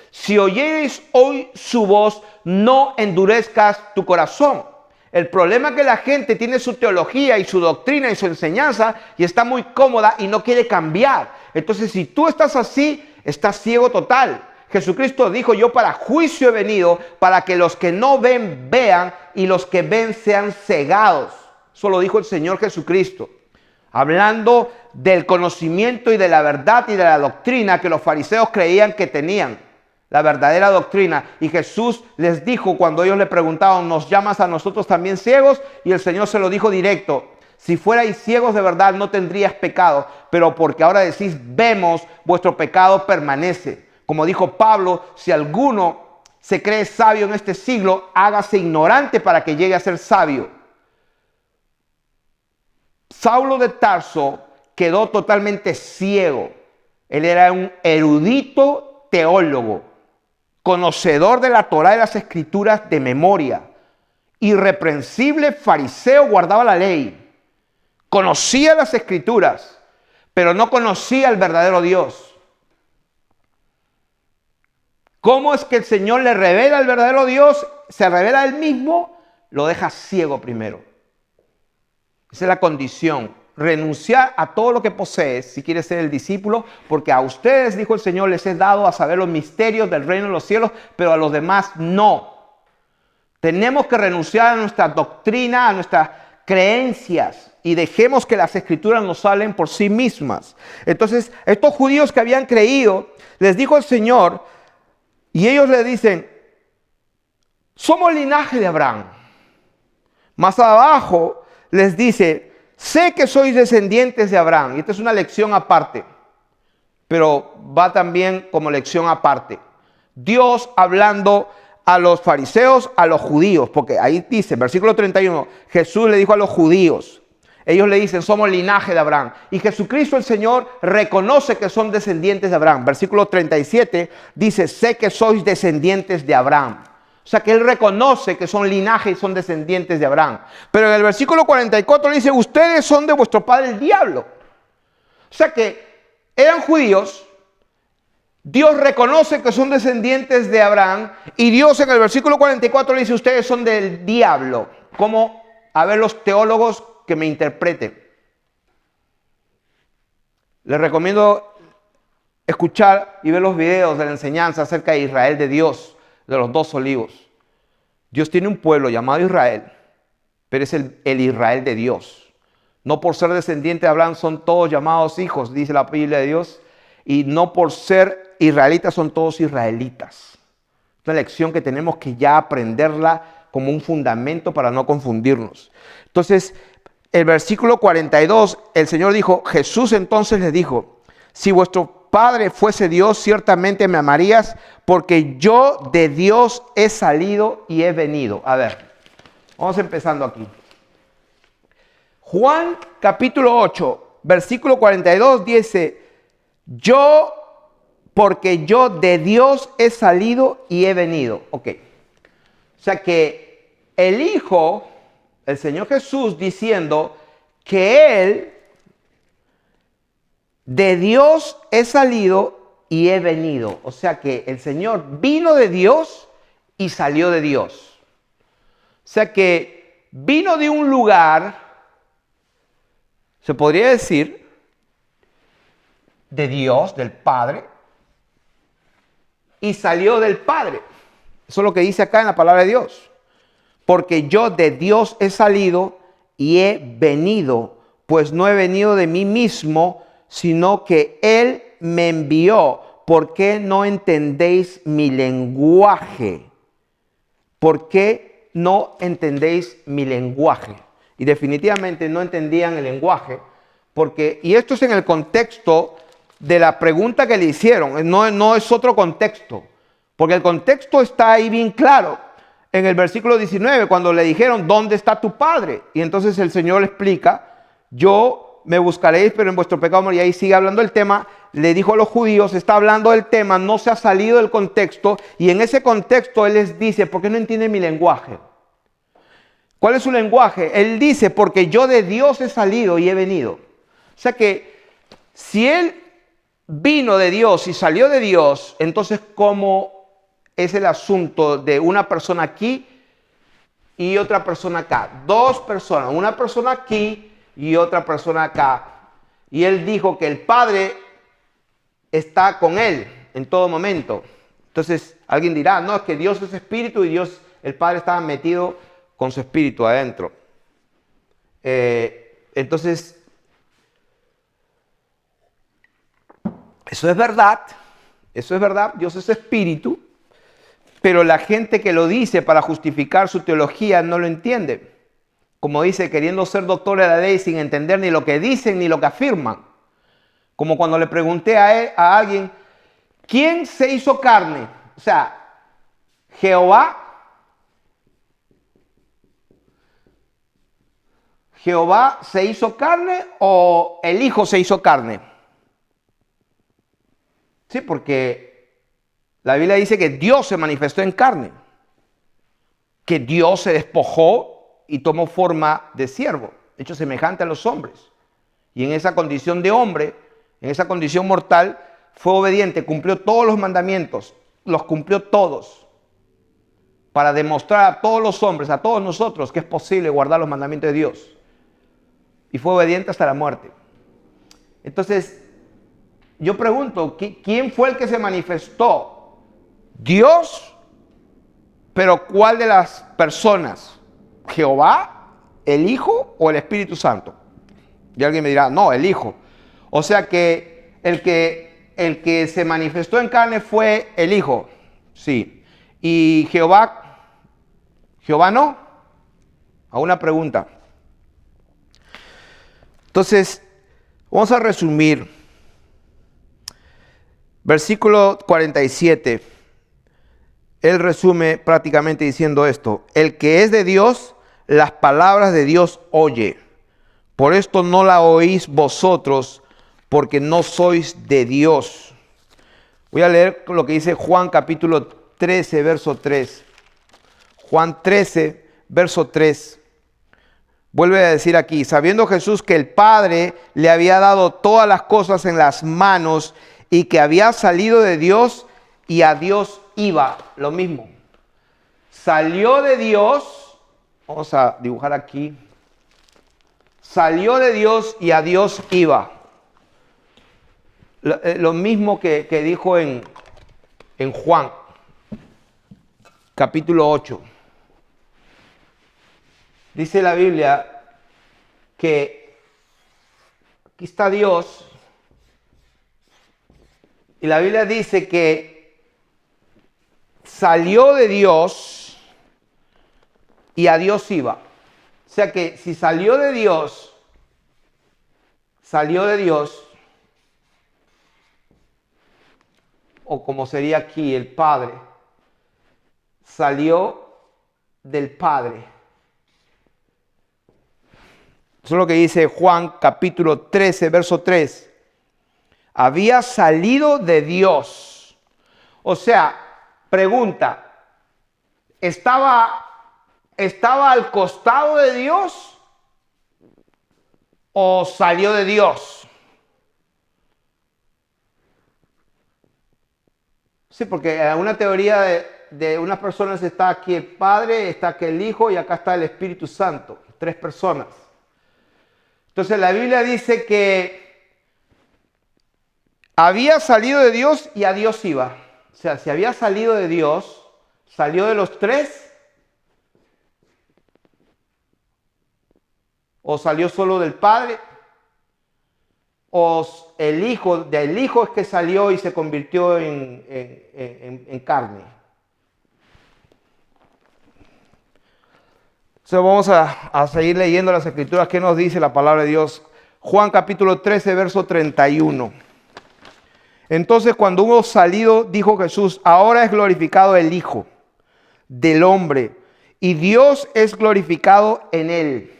Si oyeres hoy su voz, no endurezcas tu corazón. El problema es que la gente tiene su teología y su doctrina y su enseñanza y está muy cómoda y no quiere cambiar. Entonces, si tú estás así, estás ciego total. Jesucristo dijo, yo para juicio he venido, para que los que no ven, vean, y los que ven sean cegados. Eso lo dijo el Señor Jesucristo, hablando del conocimiento y de la verdad y de la doctrina que los fariseos creían que tenían, la verdadera doctrina. Y Jesús les dijo cuando ellos le preguntaban, ¿nos llamas a nosotros también ciegos? Y el Señor se lo dijo directo, si fuerais ciegos de verdad no tendrías pecado, pero porque ahora decís, vemos, vuestro pecado permanece. Como dijo Pablo, si alguno se cree sabio en este siglo, hágase ignorante para que llegue a ser sabio. Saulo de Tarso quedó totalmente ciego. Él era un erudito teólogo, conocedor de la Torá y las Escrituras de memoria, irreprensible fariseo, guardaba la ley, conocía las Escrituras, pero no conocía al verdadero Dios. ¿Cómo es que el Señor le revela al verdadero Dios? Se revela a él mismo, lo deja ciego primero. Esa es la condición. Renunciar a todo lo que posees si quieres ser el discípulo, porque a ustedes, dijo el Señor, les he dado a saber los misterios del reino de los cielos, pero a los demás no. Tenemos que renunciar a nuestra doctrina, a nuestras creencias, y dejemos que las Escrituras nos hablen por sí mismas. Entonces, estos judíos que habían creído, les dijo el Señor, y ellos le dicen, somos linaje de Abraham. Más abajo les dice, sé que sois descendientes de Abraham. Y esta es una lección aparte, pero va también como lección aparte. Dios hablando a los fariseos, a los judíos, porque ahí dice, versículo 31, Jesús le dijo a los judíos, ellos le dicen, somos linaje de Abraham. Y Jesucristo el Señor reconoce que son descendientes de Abraham. Versículo 37 dice, sé que sois descendientes de Abraham. O sea que Él reconoce que son linaje y son descendientes de Abraham. Pero en el versículo 44 dice, ustedes son de vuestro padre el diablo. O sea que eran judíos, Dios reconoce que son descendientes de Abraham, y Dios en el versículo 44 le dice, ustedes son del diablo. Como, a ver, los teólogos que me interpreten. Les recomiendo escuchar y ver los videos de la enseñanza acerca de Israel de Dios, de los 2 olivos. Dios tiene un pueblo llamado Israel, pero es el Israel de Dios. No por ser descendiente de Abraham son todos llamados hijos, dice la Biblia de Dios, y no por ser israelitas son todos israelitas. Es una lección que tenemos que ya aprenderla como un fundamento para no confundirnos. Entonces, el versículo 42, el Señor dijo, Jesús entonces les dijo, si vuestro Padre fuese Dios, ciertamente me amarías, porque yo de Dios he salido y he venido. A ver, vamos empezando aquí. Juan capítulo 8, versículo 42 dice, porque yo de Dios he salido y he venido. Ok, o sea que el Hijo, el Señor Jesús diciendo que Él de Dios he salido y he venido. O sea que el Señor vino de Dios y salió de Dios. O sea que vino de un lugar, se podría decir, de Dios, del Padre, y salió del Padre. Eso es lo que dice acá en la palabra de Dios. Porque yo de Dios he salido y he venido, pues no he venido de mí mismo, sino que Él me envió. ¿Por qué no entendéis mi lenguaje? ¿Por qué no entendéis mi lenguaje? Y definitivamente no entendían el lenguaje, porque, y esto es en el contexto de la pregunta que le hicieron, no es otro contexto, porque el contexto está ahí bien claro. En el versículo 19, cuando le dijeron, ¿dónde está tu padre? Y entonces el Señor le explica, yo me buscaréis, pero en vuestro pecado moriréis. Y ahí sigue hablando el tema, le dijo a los judíos, está hablando del tema, no se ha salido del contexto, y en ese contexto Él les dice, ¿por qué no entienden mi lenguaje? ¿Cuál es su lenguaje? Él dice, porque yo de Dios he salido y he venido. O sea que, si Él vino de Dios y salió de Dios, entonces ¿cómo es el asunto de una persona aquí y otra persona acá? 2 personas, una persona aquí y otra persona acá. Y Él dijo que el Padre está con Él en todo momento. Entonces, alguien dirá, no, es que Dios es espíritu y Dios, el Padre estaba metido con su espíritu adentro. Entonces, eso es verdad, Dios es espíritu, pero la gente que lo dice para justificar su teología no lo entiende. Como dice, queriendo ser doctores de la ley sin entender ni lo que dicen ni lo que afirman. Como cuando le pregunté a alguien, ¿quién se hizo carne? O sea, Jehová se hizo carne o el Hijo se hizo carne. Sí, porque la Biblia dice que Dios se manifestó en carne, que Dios se despojó y tomó forma de siervo, hecho semejante a los hombres. Y en esa condición de hombre, en esa condición mortal, fue obediente, cumplió todos los mandamientos, los cumplió todos, para demostrar a todos los hombres, a todos nosotros, que es posible guardar los mandamientos de Dios. Y fue obediente hasta la muerte. Entonces, yo pregunto, ¿quién fue el que se manifestó? ¿Dios? ¿Pero cuál de las personas? ¿Jehová, el Hijo o el Espíritu Santo? Y alguien me dirá, no, el Hijo. O sea que el que se manifestó en carne fue el Hijo. Sí. ¿Y Jehová no? A una pregunta. Entonces, vamos a resumir. Versículo 47. Él resume prácticamente diciendo esto: el que es de Dios, las palabras de Dios oye. Por esto no la oís vosotros, porque no sois de Dios. Voy a leer lo que dice Juan capítulo 13, verso 3. Juan 13, verso 3. Vuelve a decir aquí, sabiendo Jesús que el Padre le había dado todas las cosas en las manos y que había salido de Dios y a Dios iba. Lo mismo. Salió de Dios, vamos a dibujar aquí. Salió de Dios y a Dios iba. Lo mismo que dijo en Juan, capítulo 8. Dice la Biblia que aquí está Dios. Y la Biblia dice que salió de Dios y a Dios iba. O sea que si salió de Dios, o como sería aquí el Padre, salió del Padre. Eso es lo que dice Juan capítulo 13, verso 3. Había salido de Dios. O sea, pregunta, ¿estaba al costado de Dios o salió de Dios? Sí, porque en una teoría de unas personas está aquí el Padre, está aquí el Hijo y acá está el Espíritu Santo. 3 personas. Entonces la Biblia dice que había salido de Dios y a Dios iba. O sea, si había salido de Dios, salió de los 3 o salió solo del Padre, o del Hijo es que salió y se convirtió en carne. Entonces vamos a seguir leyendo las Escrituras. ¿Qué nos dice la palabra de Dios? Juan capítulo 13, verso 31. Entonces cuando hubo salido, dijo Jesús, ahora es glorificado el Hijo del Hombre y Dios es glorificado en él.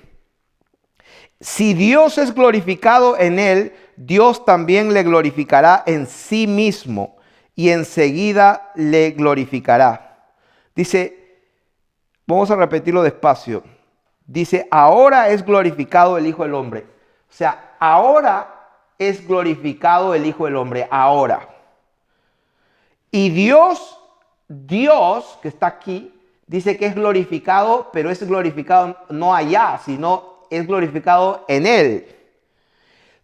Si Dios es glorificado en él, Dios también le glorificará en sí mismo y enseguida le glorificará. Dice, vamos a repetirlo despacio. Dice, ahora es glorificado el Hijo del Hombre. O sea, ahora es glorificado el Hijo del Hombre, ahora. Y Dios que está aquí, dice que es glorificado, pero es glorificado no allá, sino es glorificado en él.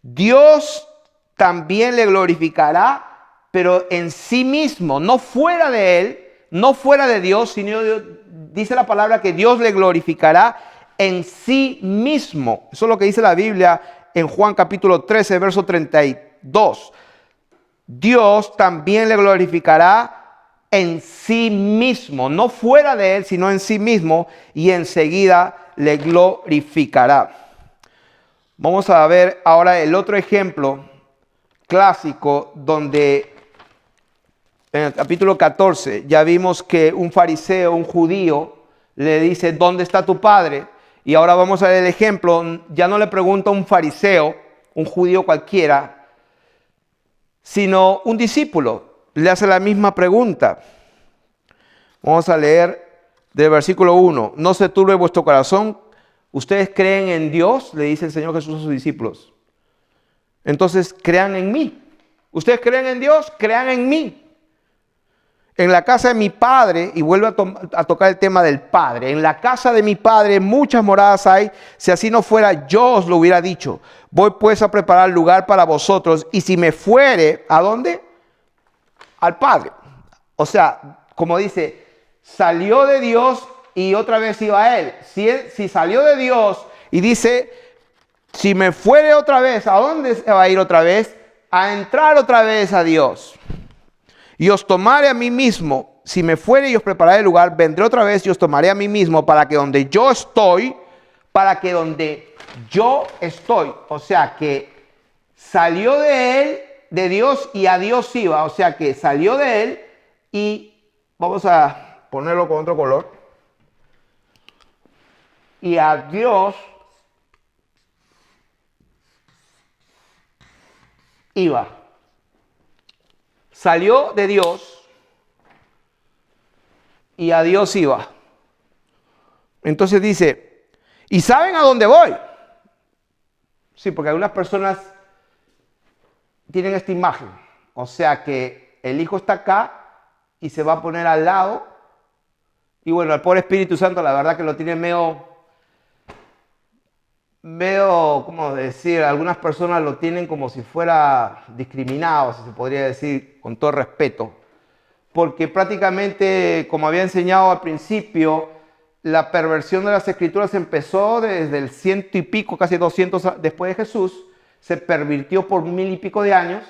Dios también le glorificará pero en sí mismo, no fuera de él, no fuera de Dios, sino dice la palabra que Dios le glorificará en sí mismo. Eso es lo que dice la Biblia en Juan capítulo 13, verso 32. Dios también le glorificará en sí mismo, no fuera de él, sino en sí mismo, y enseguida le glorificará. Vamos a ver ahora el otro ejemplo clásico donde en el capítulo 14 ya vimos que un fariseo, un judío, le dice, ¿dónde está tu padre? Y ahora vamos a ver el ejemplo, ya no le pregunta a un fariseo, un judío cualquiera, sino un discípulo, le hace la misma pregunta. Vamos a leer del versículo 1. No se turbe vuestro corazón, ustedes creen en Dios, le dice el Señor Jesús a sus discípulos. Entonces crean en mí. Ustedes creen en Dios, crean en mí. En la casa de mi padre, y vuelve a tocar el tema del padre, en la casa de mi padre muchas moradas hay, si así no fuera yo os lo hubiera dicho. Voy pues a preparar lugar para vosotros, y si me fuere, ¿a dónde? Al Padre. O sea, como dice, salió de Dios y otra vez iba a él. Si salió de Dios y dice, si me fuere otra vez, ¿a dónde se va a ir otra vez? A entrar otra vez a Dios. Y os tomaré a mí mismo, si me fuere y os prepararé el lugar, vendré otra vez y os tomaré a mí mismo para que donde yo estoy, o sea que salió de él, de Dios, y a Dios iba, o sea que salió de él y vamos a ponerlo con otro color, y a Dios iba. Salió de Dios y a Dios iba. Entonces dice, ¿y saben a dónde voy? Sí, porque algunas personas tienen esta imagen. O sea que el Hijo está acá y se va a poner al lado. Y bueno, el pobre Espíritu Santo, la verdad que lo tiene medio, ¿cómo decir? Algunas personas lo tienen como si fuera discriminado, si se podría decir, con todo respeto. Porque prácticamente, como había enseñado al principio, la perversión de las Escrituras empezó desde el 100 y pico, casi 200 después de Jesús. Se pervirtió por 1000 y pico de años.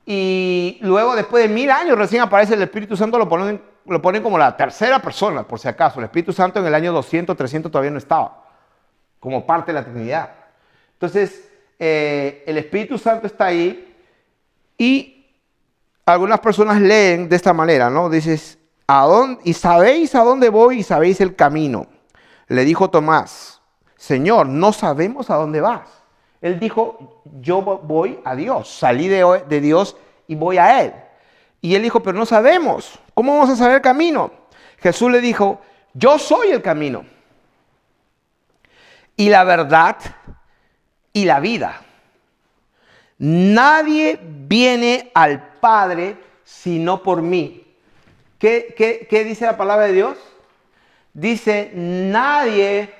Y luego, después de 1000 años, recién aparece el Espíritu Santo, lo ponen como la tercera persona, por si acaso. El Espíritu Santo en el año 200, 300 todavía no estaba, como parte de la Trinidad. Entonces, el Espíritu Santo está ahí y algunas personas leen de esta manera, ¿no? Dices, ¿y sabéis a dónde voy y sabéis el camino? Le dijo Tomás, Señor, no sabemos a dónde vas. Él dijo, yo voy a Dios, salí de Dios y voy a Él. Y él dijo, pero no sabemos, ¿cómo vamos a saber el camino? Jesús le dijo, yo soy el camino y la verdad y la vida. Nadie viene al Padre sino por mí. ¿Qué dice la palabra de Dios? Dice, nadie,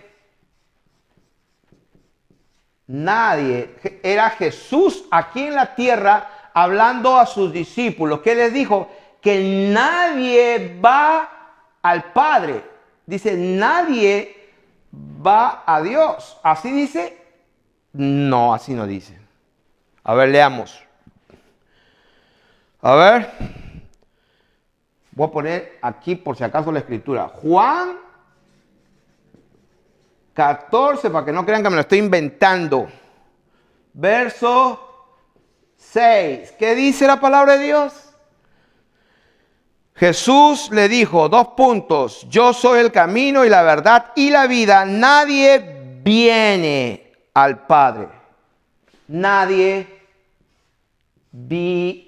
era Jesús aquí en la tierra hablando a sus discípulos. ¿Qué les dijo? Que nadie va al Padre. Dice, nadie va a Dios. ¿Así dice? No, así no dice. A ver, leamos. A ver. Voy a poner aquí por si acaso la escritura. Juan 14, para que no crean que me lo estoy inventando. Verso 6. ¿Qué dice la palabra de Dios? Jesús le dijo, 2 puntos. Yo soy el camino y la verdad y la vida. Nadie viene al Padre. Nadie viene.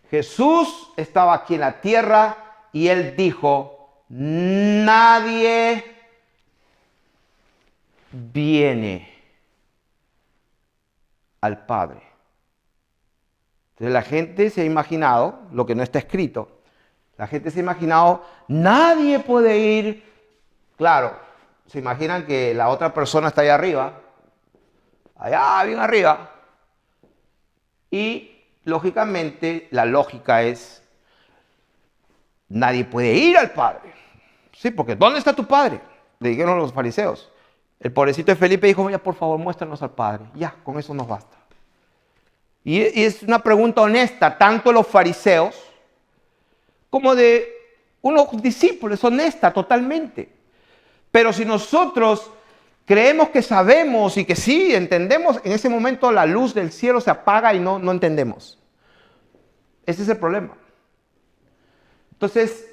Jesús estaba aquí en la tierra y él dijo, nadie viene al Padre. Entonces la gente se ha imaginado lo que no está escrito. La gente se ha imaginado, nadie puede ir. Claro, se imaginan que la otra persona está allá arriba, allá bien arriba, Y lógicamente la lógica es, nadie puede ir al Padre. Sí, porque ¿dónde está tu Padre? Le dijeron los fariseos. El pobrecito de Felipe dijo, ya por favor muéstranos al Padre. Ya, con eso nos basta. Y es una pregunta honesta, tanto de los fariseos como de unos discípulos, honesta totalmente. Pero si nosotros creemos que sabemos y que sí entendemos, en ese momento la luz del cielo se apaga y no entendemos. Ese es el problema. Entonces,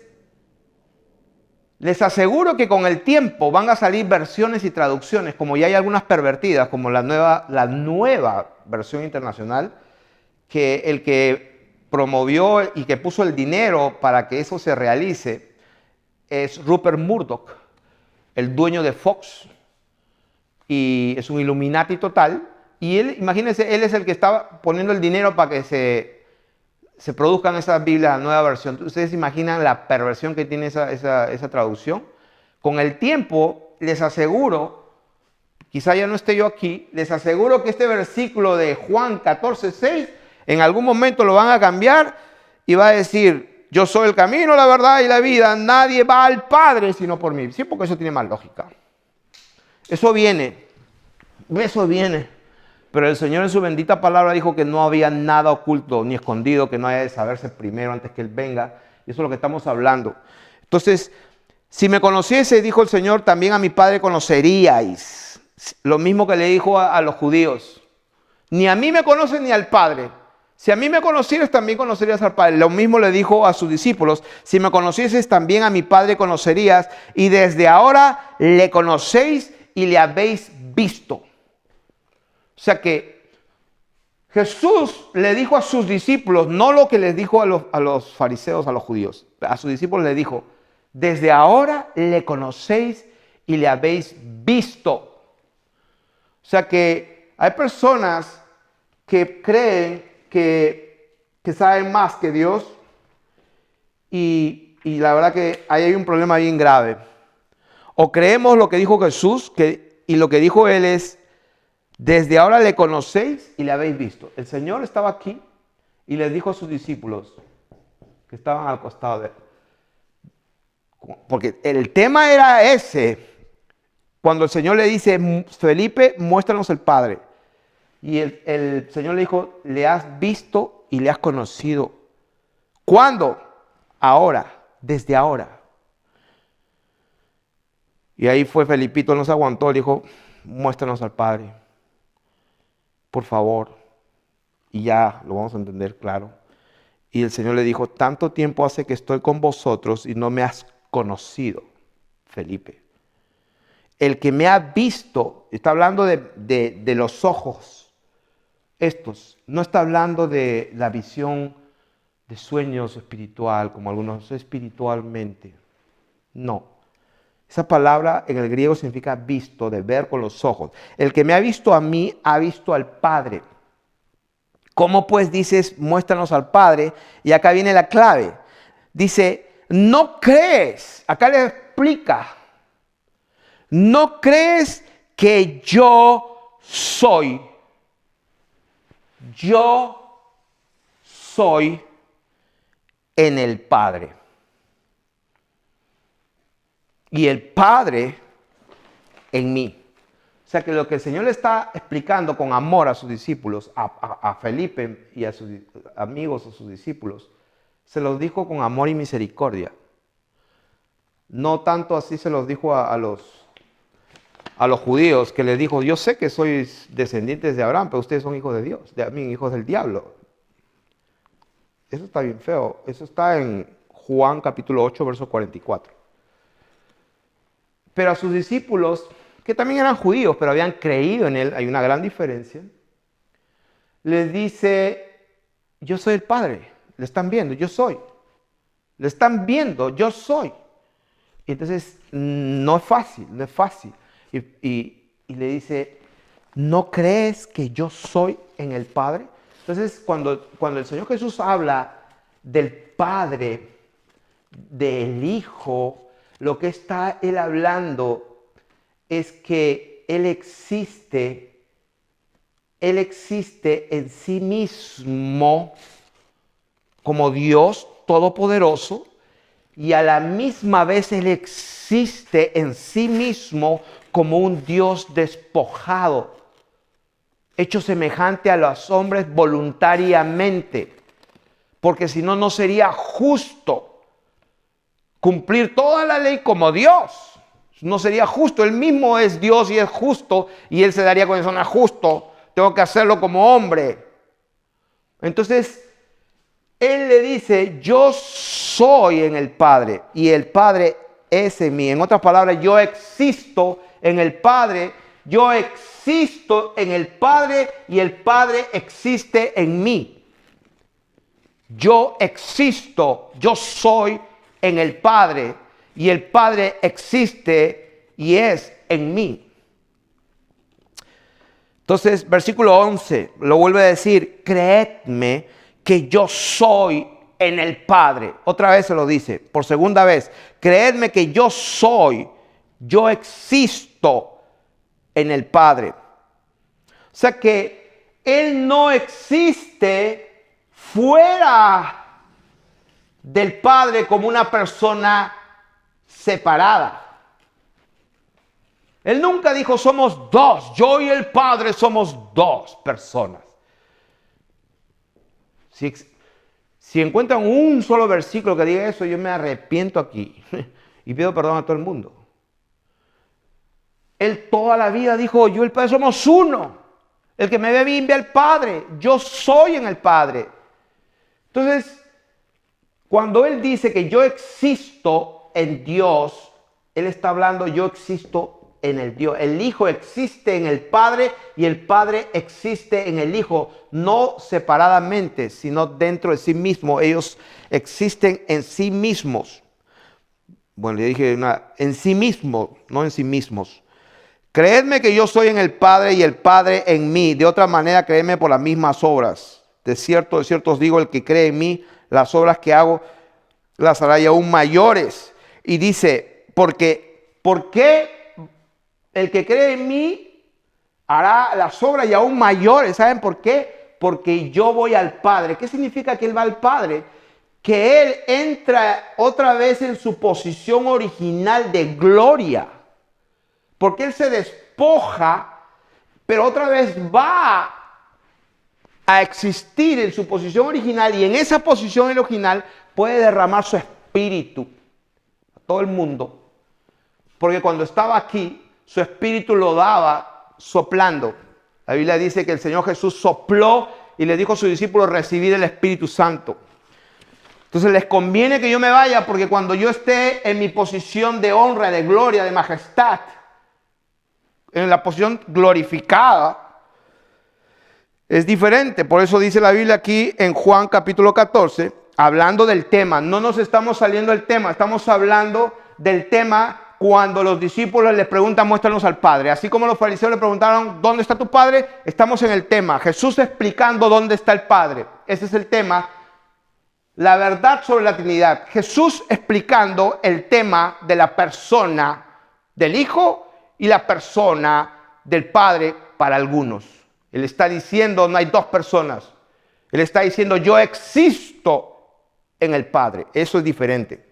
les aseguro que con el tiempo van a salir versiones y traducciones, como ya hay algunas pervertidas, como la nueva versión internacional, que el que promovió y que puso el dinero para que eso se realice es Rupert Murdoch, el dueño de Fox, y es un Illuminati total. Y él, imagínense, él es el que estaba poniendo el dinero para que se produzcan esas Biblias, la nueva versión. Ustedes imaginan la perversión que tiene esa traducción. Con el tiempo, les aseguro, quizá ya no esté yo aquí, les aseguro que este versículo de Juan 14:6, en algún momento lo van a cambiar y va a decir, yo soy el camino, la verdad y la vida, nadie va al Padre sino por mí. Sí, porque eso tiene más lógica. Eso viene. Pero el Señor en su bendita palabra dijo que no había nada oculto ni escondido que no haya de saberse primero antes que Él venga. Y eso es lo que estamos hablando. Entonces, si me conociese, dijo el Señor, también a mi Padre conoceríais. Lo mismo que le dijo a los judíos. Ni a mí me conocen ni al Padre. Si a mí me conocieras, también conocerías al Padre. Lo mismo le dijo a sus discípulos. Si me conocieses, también a mi Padre conocerías. Y desde ahora le conocéis y le habéis visto. O sea que Jesús le dijo a sus discípulos, no lo que les dijo a los fariseos, a los judíos. A sus discípulos le dijo, desde ahora le conocéis y le habéis visto. O sea que hay personas que creen que saben más que Dios y la verdad que ahí hay un problema bien grave. O creemos lo que dijo Jesús y lo que dijo Él es, desde ahora le conocéis y le habéis visto. El Señor estaba aquí y les dijo a sus discípulos que estaban al costado de Él. Porque el tema era ese. Cuando el Señor le dice, Felipe, muéstranos el Padre. Y el Señor le dijo, le has visto y le has conocido. ¿Cuándo? Ahora, desde ahora. Y ahí fue Felipito, no se aguantó, le dijo, muéstranos al Padre. Por favor. Y ya lo vamos a entender claro. Y el Señor le dijo, tanto tiempo hace que estoy con vosotros y no me has conocido, Felipe. El que me ha visto, está hablando de los ojos estos, no está hablando de la visión de sueños espiritual, como algunos espiritualmente. No. Esa palabra en el griego significa visto, de ver con los ojos. El que me ha visto a mí, ha visto al Padre. ¿Cómo pues dices, muéstranos al Padre? Y acá viene la clave. Dice, no crees, acá le explica, no crees que yo soy. Yo soy en el Padre. Y el Padre en mí. O sea que lo que el Señor le está explicando con amor a sus discípulos, a Felipe y a sus amigos, a sus discípulos, se los dijo con amor y misericordia. No tanto así se los dijo a los judíos, que les dijo, yo sé que sois descendientes de Abraham, pero ustedes son hijos de Dios, hijos del diablo. Eso está bien feo. Eso está en Juan capítulo 8, verso 44. Pero a sus discípulos, que también eran judíos, pero habían creído en Él, hay una gran diferencia, les dice, yo soy el Padre, le están viendo, yo soy. Le están viendo, yo soy. Y entonces, no es fácil. Y le dice, ¿no crees que yo soy en el Padre? Entonces, cuando el Señor Jesús habla del Padre, del Hijo, lo que está Él hablando es que Él existe Él existe en sí mismo como Dios todopoderoso y a la misma vez Él existe en sí mismo como un Dios despojado, hecho semejante a los hombres voluntariamente, porque si no, no sería justo cumplir toda la ley como Dios. No sería justo. Él mismo es Dios y es justo, y Él se daría con eso, no es justo, tengo que hacerlo como hombre. Entonces, Él le dice, yo soy en el Padre y el Padre es en mí. En otras palabras, yo existo en el Padre, yo existo en el Padre y el Padre existe en mí. Yo existo, yo soy en el Padre y el Padre existe y es en mí. Entonces, versículo 11, lo vuelve a decir, creedme que yo soy en el Padre. Otra vez se lo dice, por segunda vez, creedme que yo soy, yo existo en el Padre. O sea que Él no existe fuera del Padre como una persona separada. Él nunca dijo somos dos, yo y el Padre somos dos personas. Si encuentran un solo versículo que diga eso, yo me arrepiento aquí y pido perdón a todo el mundo. Él toda la vida dijo, yo y el Padre somos uno. El que me ve a mí ve al Padre. Yo soy en el Padre. Entonces, cuando Él dice que yo existo en Dios, Él está hablando yo existo en el Dios. El Hijo existe en el Padre y el Padre existe en el Hijo, no separadamente, sino dentro de sí mismo. Ellos existen en sí mismos. Bueno, le dije en sí mismo, no en sí mismos. Creedme que yo soy en el Padre y el Padre en mí. De otra manera, creedme por las mismas obras. De cierto os digo, el que cree en mí, las obras que hago, las hará y aún mayores. Y dice, ¿por qué el que cree en mí hará las obras y aún mayores? ¿Saben por qué? Porque yo voy al Padre. ¿Qué significa que Él va al Padre? Que Él entra otra vez en su posición original de gloria. Porque Él se despoja, pero otra vez va a existir en su posición original, y en esa posición original puede derramar su espíritu a todo el mundo. Porque cuando estaba aquí, su espíritu lo daba soplando. La Biblia dice que el Señor Jesús sopló y le dijo a sus discípulos recibir el Espíritu Santo. Entonces les conviene que yo me vaya, porque cuando yo esté en mi posición de honra, de gloria, de majestad, en la posición glorificada, es diferente. Por eso dice la Biblia aquí en Juan capítulo 14, hablando del tema. No nos estamos saliendo del tema, estamos hablando del tema cuando los discípulos les preguntan, muéstranos al Padre. Así como los fariseos le preguntaron, ¿dónde está tu Padre? Estamos en el tema. Jesús explicando dónde está el Padre. Ese es el tema. La verdad sobre la Trinidad. Jesús explicando el tema de la persona del Hijo y la persona del Padre para algunos. Él está diciendo, no hay dos personas. Él está diciendo, yo existo en el Padre. Eso es diferente.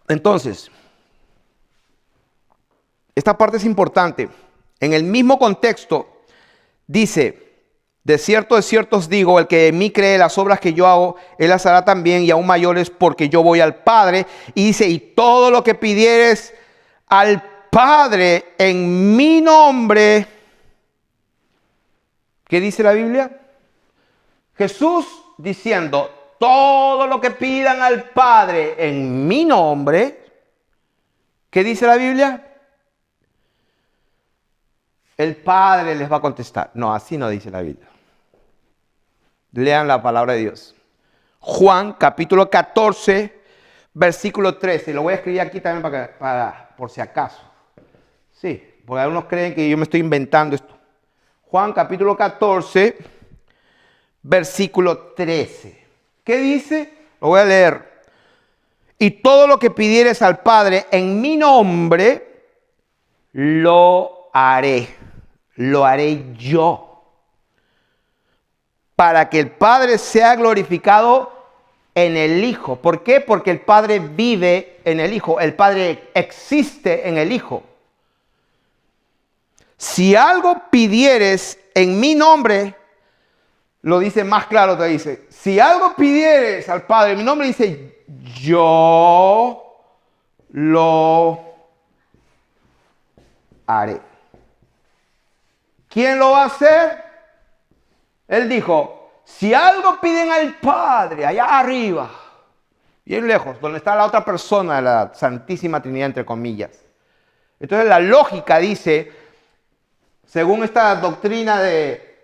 Entonces, esta parte es importante. En el mismo contexto, dice, de cierto os digo, el que en mí cree, las obras que yo hago, él las hará también y aún mayores, porque yo voy al Padre. Y dice, y todo lo que pidieres al Padre en mi nombre. ¿Qué dice la Biblia? Jesús diciendo, todo lo que pidan al Padre en mi nombre. ¿Qué dice la Biblia? El Padre les va a contestar. No, así no dice la Biblia. Lean la palabra de Dios. Juan capítulo 14, versículo 13. Lo voy a escribir aquí también para por si acaso. Sí, porque algunos creen que yo me estoy inventando esto. Juan capítulo 14, versículo 13. ¿Qué dice? Lo voy a leer. Y todo lo que pidieres al Padre en mi nombre, lo haré yo, para que el Padre sea glorificado en el Hijo. ¿Por qué? Porque el Padre vive en el Hijo, el Padre existe en el Hijo. Si algo pidieres en mi nombre, lo dice más claro, te dice, si algo pidieres al Padre en mi nombre, dice, yo lo haré. ¿Quién lo va a hacer? Él dijo, si algo piden al Padre, allá arriba, bien lejos, donde está la otra persona de la Santísima Trinidad, entre comillas. Entonces la lógica dice, según esta doctrina de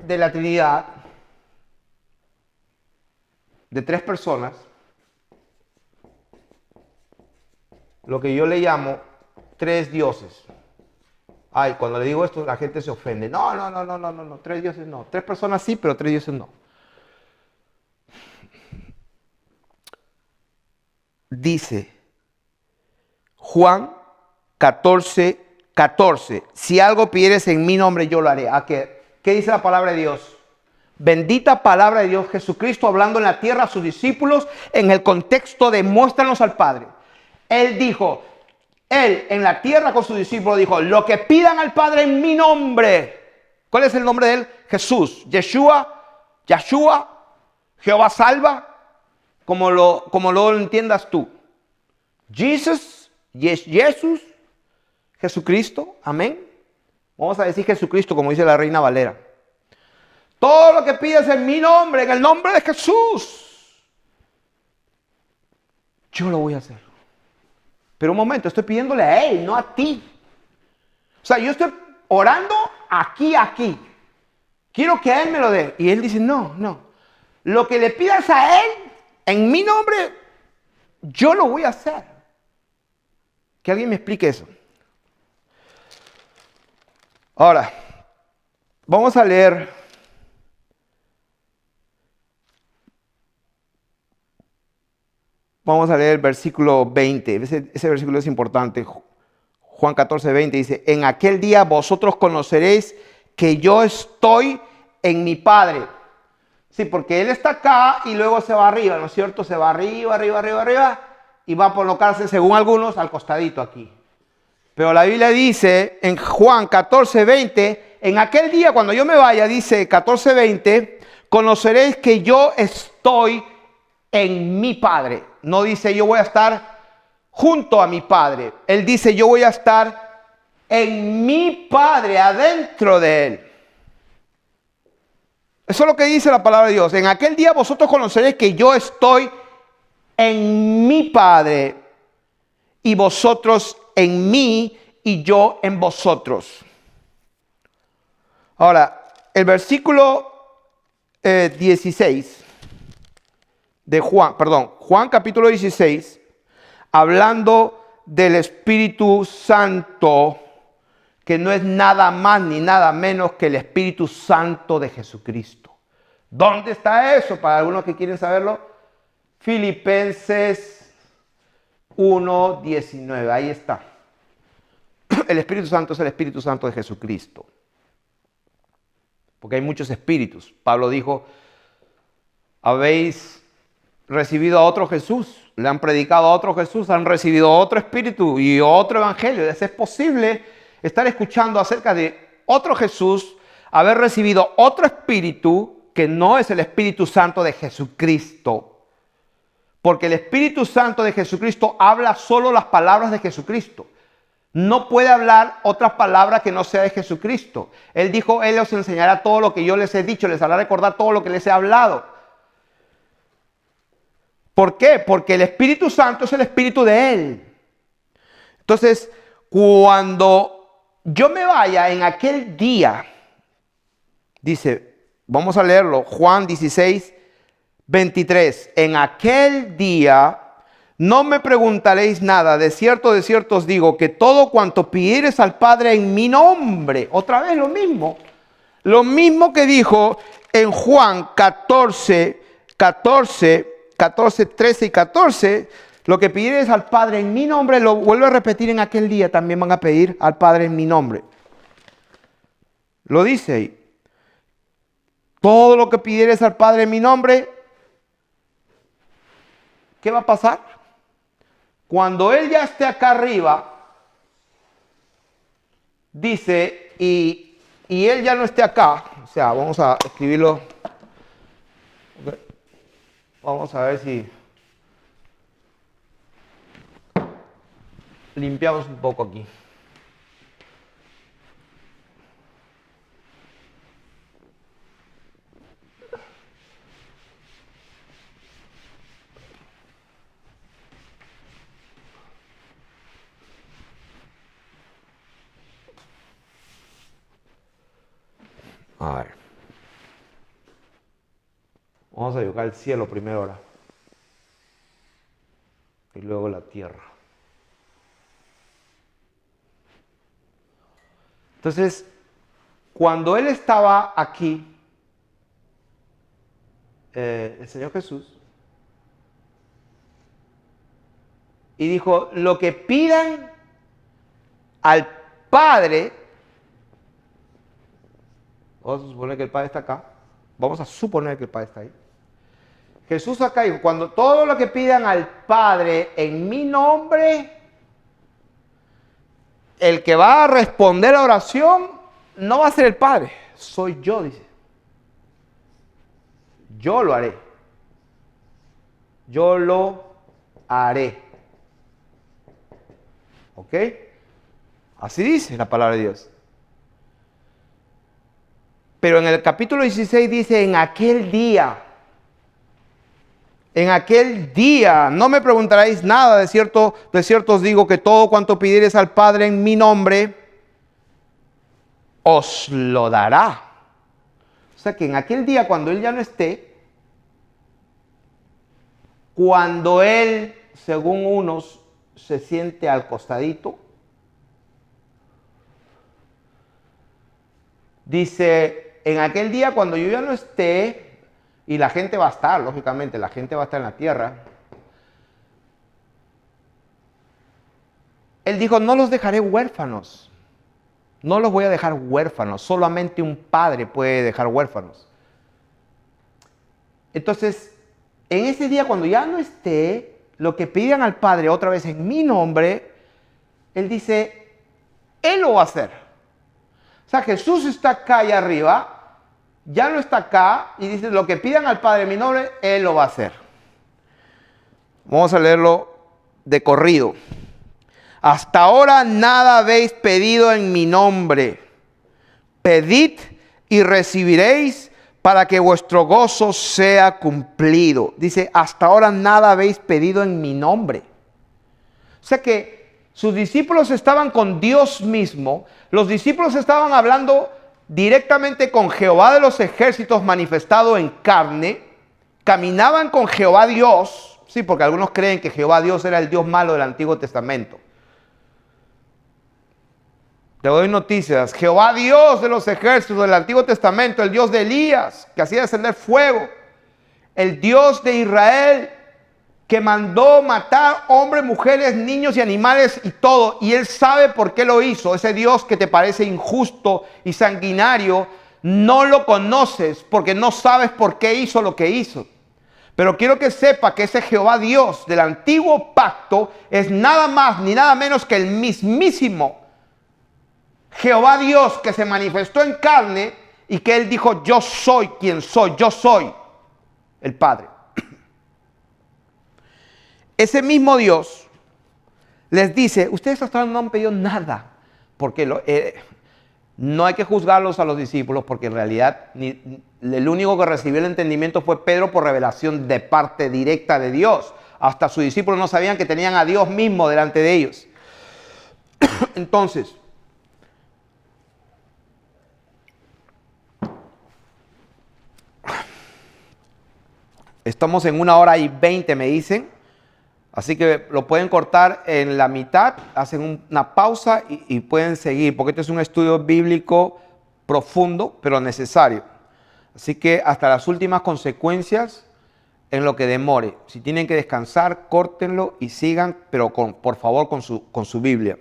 la Trinidad, de tres personas, lo que yo le llamo tres dioses. Ay, cuando le digo esto, la gente se ofende. No, tres dioses no. Tres personas sí, pero tres dioses no. Dice Juan 14:14. Si algo pidieres en mi nombre, yo lo haré. ¿A qué? ¿Qué dice la palabra de Dios? Bendita palabra de Dios, Jesucristo hablando en la tierra a sus discípulos en el contexto de muéstranos al Padre. Él dijo, él en la tierra con sus discípulos dijo, lo que pidan al Padre en mi nombre. ¿Cuál es el nombre de él? Jesús, Yeshua, Jehová salva, como lo entiendas tú. Jesús, Jesucristo, amén. Vamos a decir Jesucristo como dice la Reina Valera. Todo lo que pidas en mi nombre, en el nombre de Jesús, yo lo voy a hacer. Pero un momento, estoy pidiéndole a Él, no a ti. O sea, yo estoy orando aquí. Quiero que a Él me lo dé. Y Él dice, no. Lo que le pidas a Él, en mi nombre, yo lo voy a hacer. Que alguien me explique eso. Ahora, vamos a leer el versículo 20. Ese versículo es importante. Juan 14:20 dice, en aquel día vosotros conoceréis que yo estoy en mi Padre. Sí, porque Él está acá y luego se va arriba, ¿no es cierto? Se va arriba y va a colocarse, según algunos, al costadito aquí. Pero la Biblia dice en Juan 14:20, en aquel día cuando yo me vaya, dice 14:20, conoceréis que yo estoy en mi Padre. No dice yo voy a estar junto a mi Padre. Él dice yo voy a estar en mi Padre, adentro de Él. Eso es lo que dice la palabra de Dios. En aquel día vosotros conoceréis que yo estoy en mi Padre y vosotros en mí y yo en vosotros. Ahora, el versículo 16 de Juan capítulo 16, hablando del Espíritu Santo, que no es nada más ni nada menos que el Espíritu Santo de Jesucristo. ¿Dónde está eso? Para algunos que quieren saberlo, Filipenses 1:19, ahí está. El Espíritu Santo es el Espíritu Santo de Jesucristo. Porque hay muchos espíritus. Pablo dijo, habéis recibido a otro Jesús, le han predicado a otro Jesús, han recibido otro espíritu y otro evangelio. Es posible estar escuchando acerca de otro Jesús, haber recibido otro espíritu que no es el Espíritu Santo de Jesucristo. Porque el Espíritu Santo de Jesucristo habla solo las palabras de Jesucristo. No puede hablar otras palabras que no sea de Jesucristo. Él dijo, Él os enseñará todo lo que yo les he dicho, les hará recordar todo lo que les he hablado. ¿Por qué? Porque el Espíritu Santo es el Espíritu de Él. Entonces, cuando yo me vaya en aquel día, dice, vamos a leerlo, Juan 16:23. En aquel día no me preguntaréis nada, de cierto os digo, que todo cuanto pidiereis al Padre en mi nombre, otra vez lo mismo que dijo en Juan 14, 13 y 14, Lo que pidieres al Padre en mi nombre, lo vuelvo a repetir, en aquel día también van a pedir al Padre en mi nombre. Lo dice ahí. Todo lo que pidieres al Padre en mi nombre, ¿qué va a pasar? Cuando Él ya esté acá arriba, dice, y Él ya no esté acá, o sea, vamos a escribirlo. Vamos a ver si limpiamos un poco aquí. A ver. Vamos a dibujar el cielo primero ahora. Y luego la tierra. Entonces, cuando Él estaba aquí, el Señor Jesús, y dijo, lo que pidan al Padre, vamos a suponer que el Padre está acá, vamos a suponer que el Padre está ahí. Jesús acá dijo, cuando todo lo que pidan al Padre en mi nombre, el que va a responder la oración no va a ser el Padre, soy yo, dice. Yo lo haré. Yo lo haré. ¿Ok? Así dice la palabra de Dios. Pero en el capítulo 16 dice, en aquel día, no me preguntaréis nada, de cierto os digo que todo cuanto pidiereis al Padre en mi nombre, os lo dará. O sea que en aquel día, cuando Él ya no esté, cuando Él, según unos, se siente al costadito, dice, en aquel día cuando yo ya no esté, y la gente va a estar, lógicamente, la gente va a estar en la tierra, Él dijo, no los dejaré huérfanos, no los voy a dejar huérfanos, solamente un padre puede dejar huérfanos. Entonces, en ese día cuando ya no esté, lo que pidan al Padre otra vez en mi nombre, Él dice, Él lo va a hacer. O sea, Jesús está acá y arriba, ya no está acá, y dice, lo que pidan al Padre en mi nombre, Él lo va a hacer. Vamos a leerlo de corrido. Hasta ahora nada habéis pedido en mi nombre. Pedid y recibiréis para que vuestro gozo sea cumplido. Dice, hasta ahora nada habéis pedido en mi nombre. O sea que sus discípulos estaban con Dios mismo. Los discípulos estaban hablando directamente con Jehová de los ejércitos manifestado en carne. Caminaban con Jehová Dios. Sí, porque algunos creen que Jehová Dios era el Dios malo del Antiguo Testamento. Te doy noticias. Jehová Dios de los ejércitos del Antiguo Testamento, el Dios de Elías, que hacía descender fuego, el Dios de Israel, que mandó matar hombres, mujeres, niños y animales y todo, y Él sabe por qué lo hizo. Ese Dios que te parece injusto y sanguinario, no lo conoces porque no sabes por qué hizo lo que hizo. Pero quiero que sepa que ese Jehová Dios del antiguo pacto es nada más ni nada menos que el mismísimo Jehová Dios que se manifestó en carne y que Él dijo, yo soy quien soy, yo soy el Padre. Ese mismo Dios les dice, ustedes hasta ahora no han pedido nada, porque no hay que juzgarlos a los discípulos, porque en realidad el único que recibió el entendimiento fue Pedro por revelación de parte directa de Dios. Hasta sus discípulos no sabían que tenían a Dios mismo delante de ellos. Entonces, estamos en 1:20, me dicen. Así que lo pueden cortar en la mitad, hacen una pausa y pueden seguir, porque este es un estudio bíblico profundo, pero necesario. Así que hasta las últimas consecuencias en lo que demore. Si tienen que descansar, córtenlo y sigan, pero por favor con su Biblia.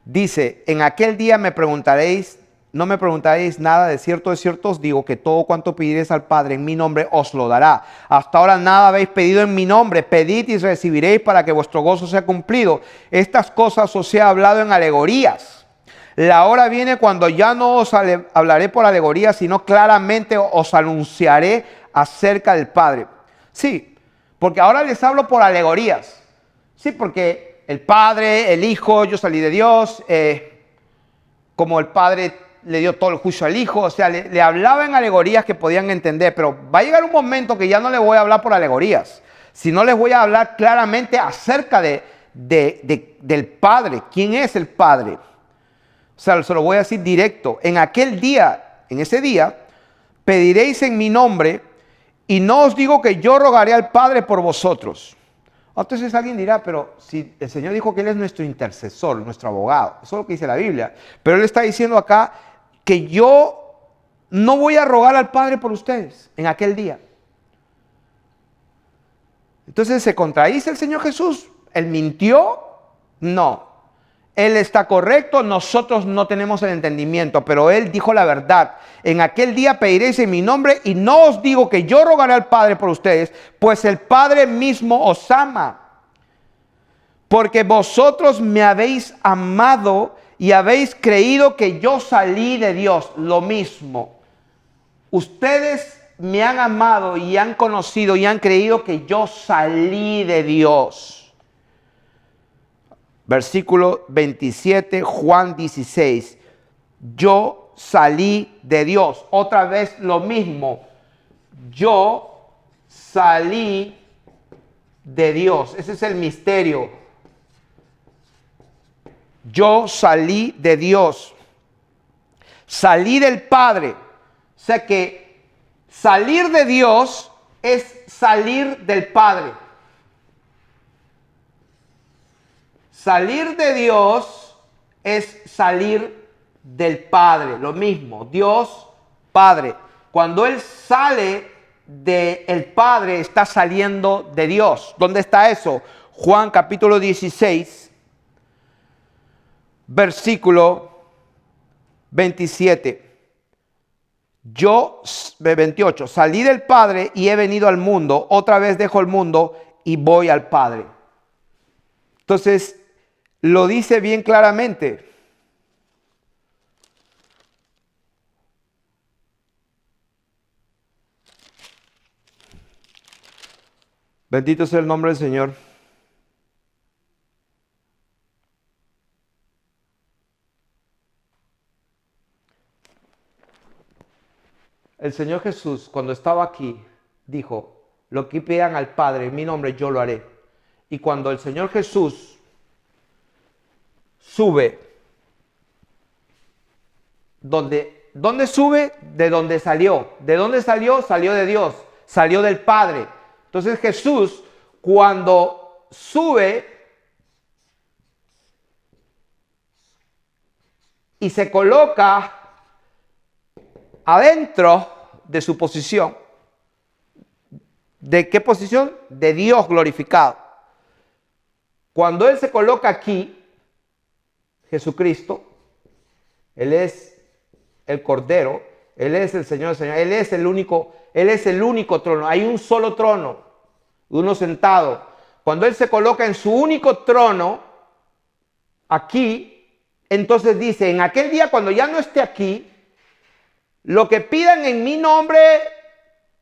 Dice, en aquel día no me preguntaréis nada, de cierto os digo que todo cuanto pidiereis al Padre en mi nombre os lo dará. Hasta ahora nada habéis pedido en mi nombre, pedid y recibiréis para que vuestro gozo sea cumplido. Estas cosas os he hablado en alegorías. La hora viene cuando ya no os hablaré por alegorías, sino claramente os anunciaré acerca del Padre. Sí, porque ahora les hablo por alegorías. Sí, porque el Padre, el Hijo, yo salí de Dios, como el Padre le dio todo el juicio al Hijo, o sea, le hablaba en alegorías que podían entender, pero va a llegar un momento que ya no les voy a hablar por alegorías, sino les voy a hablar claramente acerca del Padre. ¿Quién es el Padre? O sea, se lo voy a decir directo. En ese día, pediréis en mi nombre, y no os digo que yo rogaré al Padre por vosotros. Entonces alguien dirá, pero si el Señor dijo que Él es nuestro intercesor, nuestro abogado, eso es lo que dice la Biblia. Pero Él está diciendo acá que yo no voy a rogar al Padre por ustedes en aquel día. Entonces, ¿se contradice el Señor Jesús? ¿Él mintió? No. Él está correcto, nosotros no tenemos el entendimiento, pero Él dijo la verdad. En aquel día pediréis en mi nombre y no os digo que yo rogaré al Padre por ustedes, pues el Padre mismo os ama. Porque vosotros me habéis amado y habéis creído que yo salí de Dios. Lo mismo. Ustedes me han amado y han conocido y han creído que yo salí de Dios. Versículo 27, Juan 16. Yo salí de Dios. Otra vez lo mismo. Yo salí de Dios. Ese es el misterio. Yo salí de Dios. Salí del Padre. O sea que salir de Dios es salir del Padre. Salir de Dios es salir del Padre. Lo mismo, Dios, Padre. Cuando Él sale del Padre, está saliendo de Dios. ¿Dónde está eso? Juan capítulo 16, versículo 27. 28, salí del Padre y he venido al mundo. Otra vez dejo el mundo y voy al Padre. Entonces, lo dice bien claramente. Bendito sea el nombre del Señor. El Señor Jesús, cuando estaba aquí, dijo, lo que pidan al Padre en mi nombre, yo lo haré. Y cuando el Señor Jesús sube, ¿dónde sube? De donde salió. ¿De dónde salió? Salió de Dios, salió del Padre. Entonces Jesús, cuando sube y se coloca adentro de su posición, ¿de qué posición? De Dios glorificado. Cuando Él se coloca aquí, Jesucristo, Él es el Cordero, Él es el Señor, Él es el único trono. Hay un solo trono, uno sentado. Cuando Él se coloca en su único trono, aquí, entonces dice, en aquel día cuando ya no esté aquí, lo que pidan en mi nombre,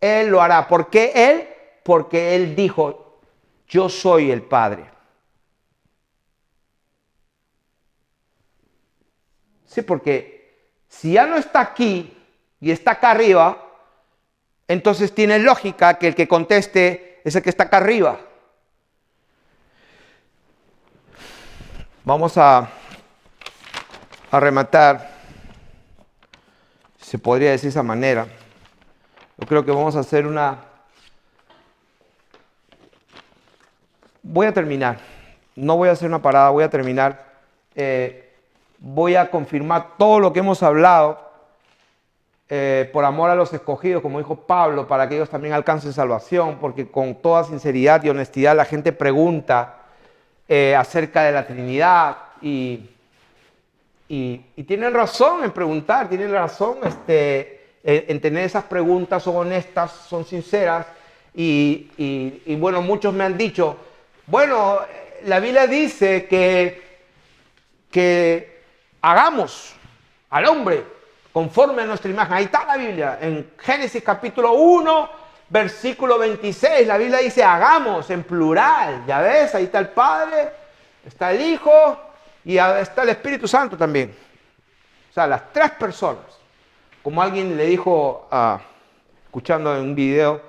Él lo hará. ¿Por qué Él? Porque Él dijo, yo soy el Padre. Sí, porque si ya no está aquí y está acá arriba, entonces tiene lógica que el que conteste es el que está acá arriba. Vamos a rematar, se podría decir de esa manera. Yo creo que vamos a hacer voy a terminar. No voy a hacer una parada, voy a terminar. Voy a confirmar todo lo que hemos hablado por amor a los escogidos, como dijo Pablo, para que ellos también alcancen salvación, porque con toda sinceridad y honestidad la gente pregunta acerca de la Trinidad y tienen razón en preguntar, tienen razón en tener esas preguntas, son honestas, son sinceras y bueno, muchos me han dicho, bueno, la Biblia dice que hagamos al hombre conforme a nuestra imagen. Ahí está la Biblia, en Génesis capítulo 1, versículo 26, la Biblia dice hagamos en plural, ya ves, ahí está el Padre, está el Hijo y está el Espíritu Santo también. O sea, las tres personas. Como alguien le dijo, escuchando en un video,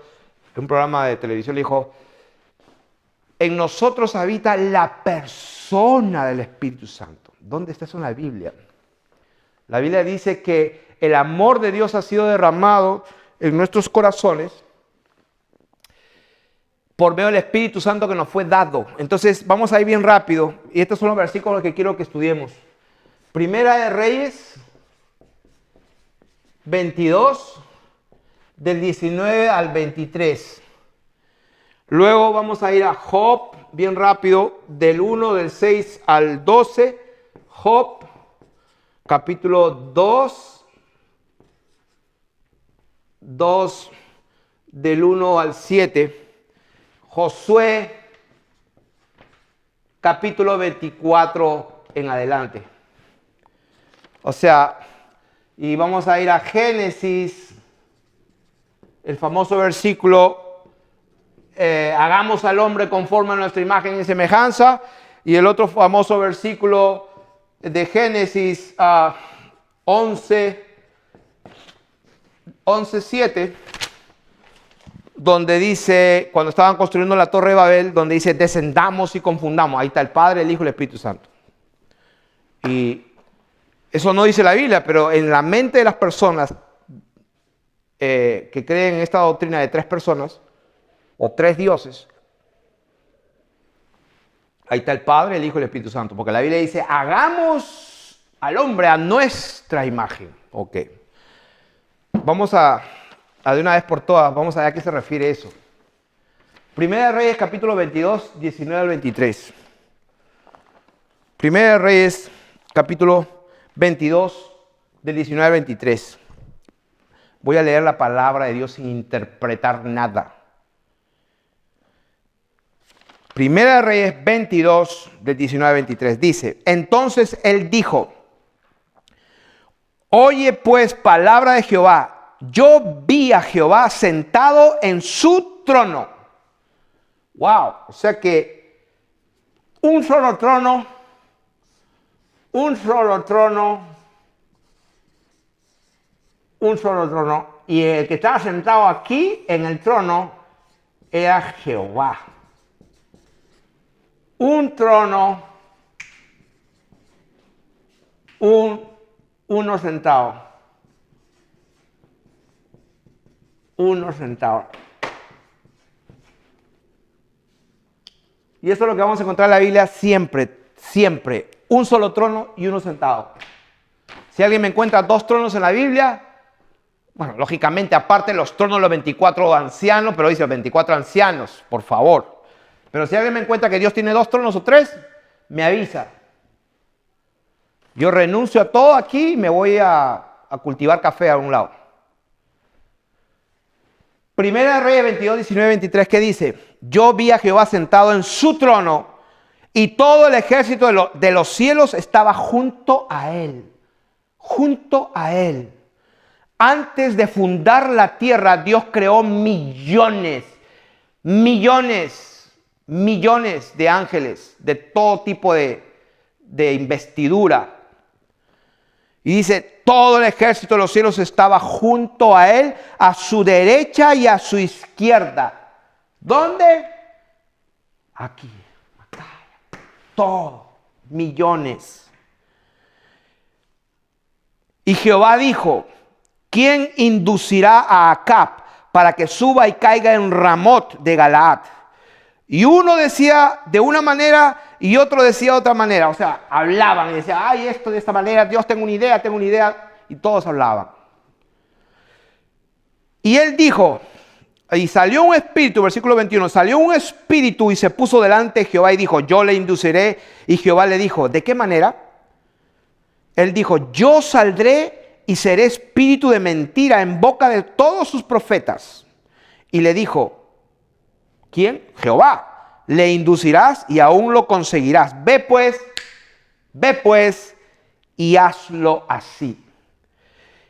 en un programa de televisión, le dijo, en nosotros habita la persona del Espíritu Santo. ¿Dónde está eso en la Biblia? La Biblia dice que el amor de Dios ha sido derramado en nuestros corazones por medio del Espíritu Santo que nos fue dado. Entonces, vamos a ir bien rápido. Y estos son los versículos que quiero que estudiemos. Primera de Reyes 22, del 19 al 23. Luego vamos a ir a Job, bien rápido, del 1, del 6 al 12. Job, capítulo 2, del 1 al 7. Josué, capítulo 24 en adelante. O sea, y vamos a ir a Génesis, el famoso versículo, hagamos al hombre conforme a nuestra imagen y semejanza, y el otro famoso versículo de Génesis 11:7, donde dice, cuando estaban construyendo la Torre de Babel, donde dice, descendamos y confundamos. Ahí está el Padre, el Hijo y el Espíritu Santo. Y eso no dice la Biblia, pero en la mente de las personas que creen en esta doctrina de tres personas, o tres dioses, ahí está el Padre, el Hijo y el Espíritu Santo. Porque la Biblia dice, hagamos al hombre a nuestra imagen. Ok. Vamos a de una vez por todas, vamos a ver a qué se refiere eso. Primera de Reyes, capítulo 22, 19 al 23. Primera de Reyes, capítulo 22, del 19 al 23. Voy a leer la palabra de Dios sin interpretar nada. Primera de Reyes 22, del 19 al 23. Dice, entonces él dijo, oye pues palabra de Jehová. Yo vi a Jehová sentado en su trono. Wow, o sea que un solo trono, y el que estaba sentado aquí en el trono era Jehová. Un trono, uno sentado. Uno sentado. Y esto es lo que vamos a encontrar en la Biblia siempre, siempre. Un solo trono y uno sentado. Si alguien me encuentra dos tronos en la Biblia, bueno, lógicamente aparte los tronos de los 24 ancianos, pero dice los 24 ancianos, por favor. Pero si alguien me encuentra que Dios tiene dos tronos o tres, me avisa. Yo renuncio a todo aquí y me voy a cultivar café a un lado. Primera de Reyes 22, 19, 23, ¿qué dice? Yo vi a Jehová sentado en su trono y todo el ejército de los cielos estaba junto a él. Junto a él. Antes de fundar la tierra, Dios creó millones de ángeles de todo tipo de investidura. Y dice, todo el ejército de los cielos estaba junto a él, a su derecha y a su izquierda. ¿Dónde? Aquí, acá, todo, millones. Y Jehová dijo, ¿quién inducirá a Acab para que suba y caiga en Ramot de Galaad? Y uno decía de una manera y otro decía de otra manera. O sea, hablaban y decían, ay, esto de esta manera, Dios, tengo una idea. Y todos hablaban. Y él dijo, y salió un espíritu, versículo 21, salió un espíritu y se puso delante de Jehová y dijo, yo le induciré. Y Jehová le dijo, ¿de qué manera? Él dijo, yo saldré y seré espíritu de mentira en boca de todos sus profetas. Y le dijo, ¿quién? Jehová. Le inducirás y aún lo conseguirás. Ve pues y hazlo así.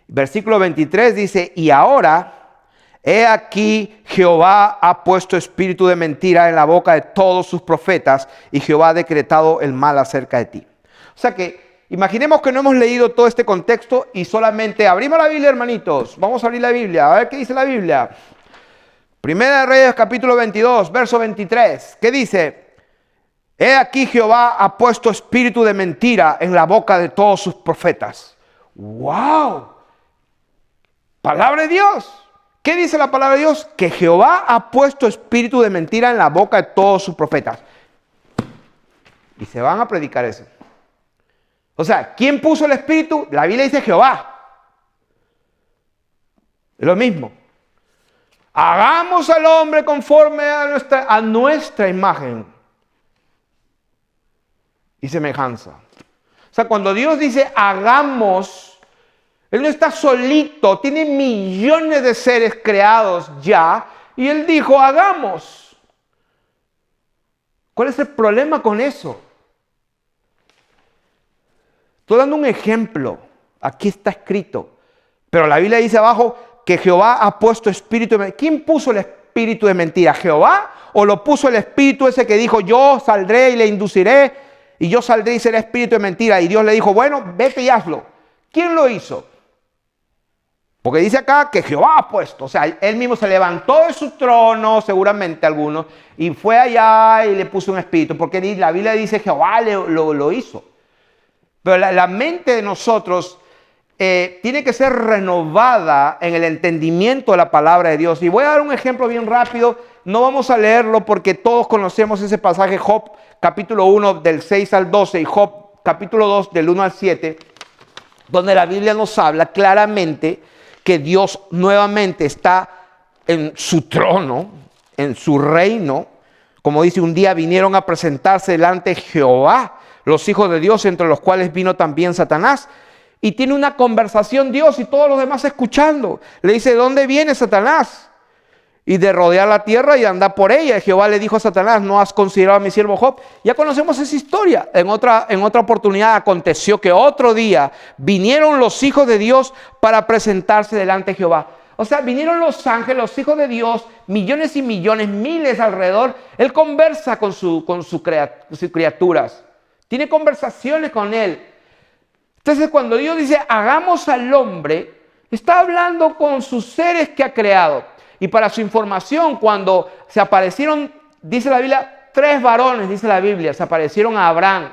Versículo 23 dice, y ahora, he aquí, Jehová ha puesto espíritu de mentira en la boca de todos sus profetas, y Jehová ha decretado el mal acerca de ti. O sea que, imaginemos que no hemos leído todo este contexto y solamente abrimos la Biblia, hermanitos. Vamos a abrir la Biblia, a ver qué dice la Biblia. Primera de Reyes, capítulo 22, verso 23. ¿Qué dice? He aquí, Jehová ha puesto espíritu de mentira en la boca de todos sus profetas. ¡Wow! Palabra de Dios. ¿Qué dice la palabra de Dios? Que Jehová ha puesto espíritu de mentira en la boca de todos sus profetas. Y se van a predicar eso. O sea, ¿quién puso el espíritu? La Biblia dice Jehová. Es lo mismo. Hagamos al hombre conforme a nuestra imagen y semejanza. O sea, cuando Dios dice hagamos, Él no está solito, tiene millones de seres creados ya, y Él dijo, hagamos. ¿Cuál es el problema con eso? Estoy dando un ejemplo, aquí está escrito, pero la Biblia dice abajo que Jehová ha puesto espíritu de mentira. ¿Quién puso el espíritu de mentira? ¿Jehová? ¿O lo puso el espíritu ese que dijo, yo saldré y le induciré, y yo saldré y seré espíritu de mentira? Y Dios le dijo, bueno, vete y hazlo. ¿Quién lo hizo? Porque dice acá que Jehová ha puesto, o sea, él mismo se levantó de su trono, seguramente algunos, y fue allá y le puso un espíritu, porque la Biblia dice Jehová lo hizo. Pero la mente de nosotros tiene que ser renovada en el entendimiento de la palabra de Dios. Y voy a dar un ejemplo bien rápido, no vamos a leerlo porque todos conocemos ese pasaje, Job capítulo 1 del 6 al 12 y Job capítulo 2 del 1 al 7, donde la Biblia nos habla claramente que Dios nuevamente está en su trono, en su reino. Como dice, un día vinieron a presentarse delante de Jehová los hijos de Dios, entre los cuales vino también Satanás. Y tiene una conversación Dios y todos los demás escuchando. Le dice, ¿de dónde viene Satanás? Y de rodear la tierra y andar por ella. Y Jehová le dijo a Satanás, ¿no has considerado a mi siervo Job? Ya conocemos esa historia. En otra oportunidad aconteció que otro día vinieron los hijos de Dios para presentarse delante de Jehová. O sea, vinieron los ángeles, los hijos de Dios, millones y millones, miles alrededor. Él conversa con sus criaturas. Tiene conversaciones con él. Entonces, cuando Dios dice, hagamos al hombre, está hablando con sus seres que ha creado. Y para su información, cuando se aparecieron, dice la Biblia, 3 varones, dice la Biblia, se aparecieron a Abraham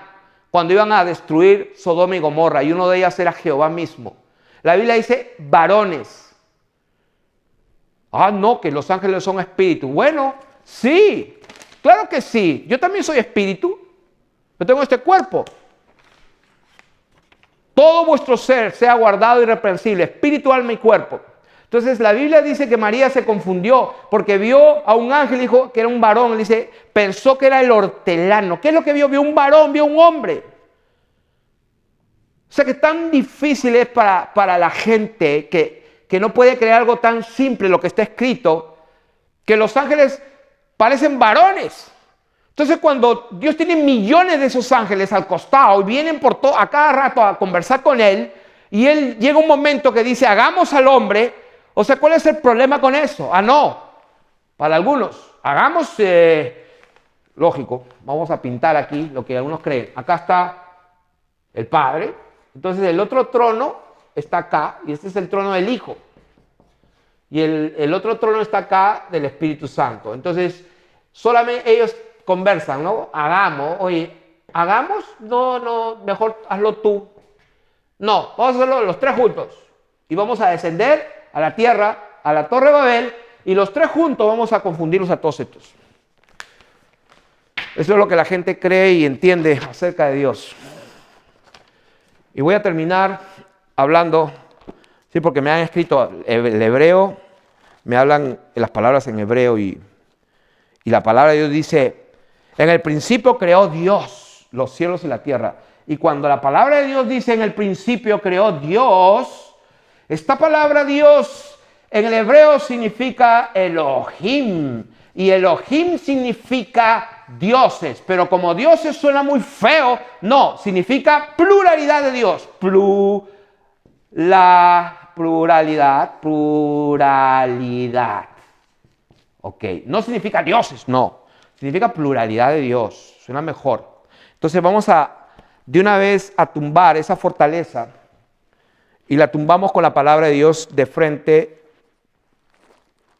cuando iban a destruir Sodoma y Gomorra, y uno de ellos era Jehová mismo. La Biblia dice varones. Ah, no, que los ángeles son espíritus. Bueno, sí, claro que sí. Yo también soy espíritu. Yo tengo este cuerpo. Todo vuestro ser sea guardado irreprensible, espíritu, alma y cuerpo. Entonces la Biblia dice que María se confundió porque vio a un ángel, dijo que era un varón. Él dice, pensó que era el hortelano. ¿Qué es lo que vio? Vio un varón, vio un hombre. O sea que tan difícil es para la gente que no puede creer algo tan simple, lo que está escrito, que los ángeles parecen varones. Entonces cuando Dios tiene millones de esos ángeles al costado y vienen a cada rato a conversar con él, y él llega un momento que dice, hagamos al hombre. O sea, ¿cuál es el problema con eso? Ah, no, para algunos, hagamos, lógico, vamos a pintar aquí lo que algunos creen. Acá está el Padre, entonces el otro trono está acá, y este es el trono del Hijo. Y el otro trono está acá del Espíritu Santo. Entonces, solamente ellos conversan, ¿no? Hagamos, oye, ¿hagamos? No, mejor hazlo tú. No, vamos a hacerlo los 3 juntos. Y vamos a descender a la tierra, a la Torre de Babel, y los 3 juntos vamos a confundirlos a todos estos. Eso es lo que la gente cree y entiende acerca de Dios. Y voy a terminar hablando, sí, porque me han escrito el hebreo, me hablan las palabras en hebreo y la palabra de Dios dice, en el principio creó Dios los cielos y la tierra. Y cuando la palabra de Dios dice en el principio creó Dios, esta palabra Dios en el hebreo significa Elohim. Y Elohim significa dioses. Pero como dioses suena muy feo, no, significa pluralidad de Dios. Pluralidad. Ok, no significa dioses, no. Significa pluralidad de Dios. Suena mejor. Entonces vamos de una vez a tumbar esa fortaleza y la tumbamos con la palabra de Dios de frente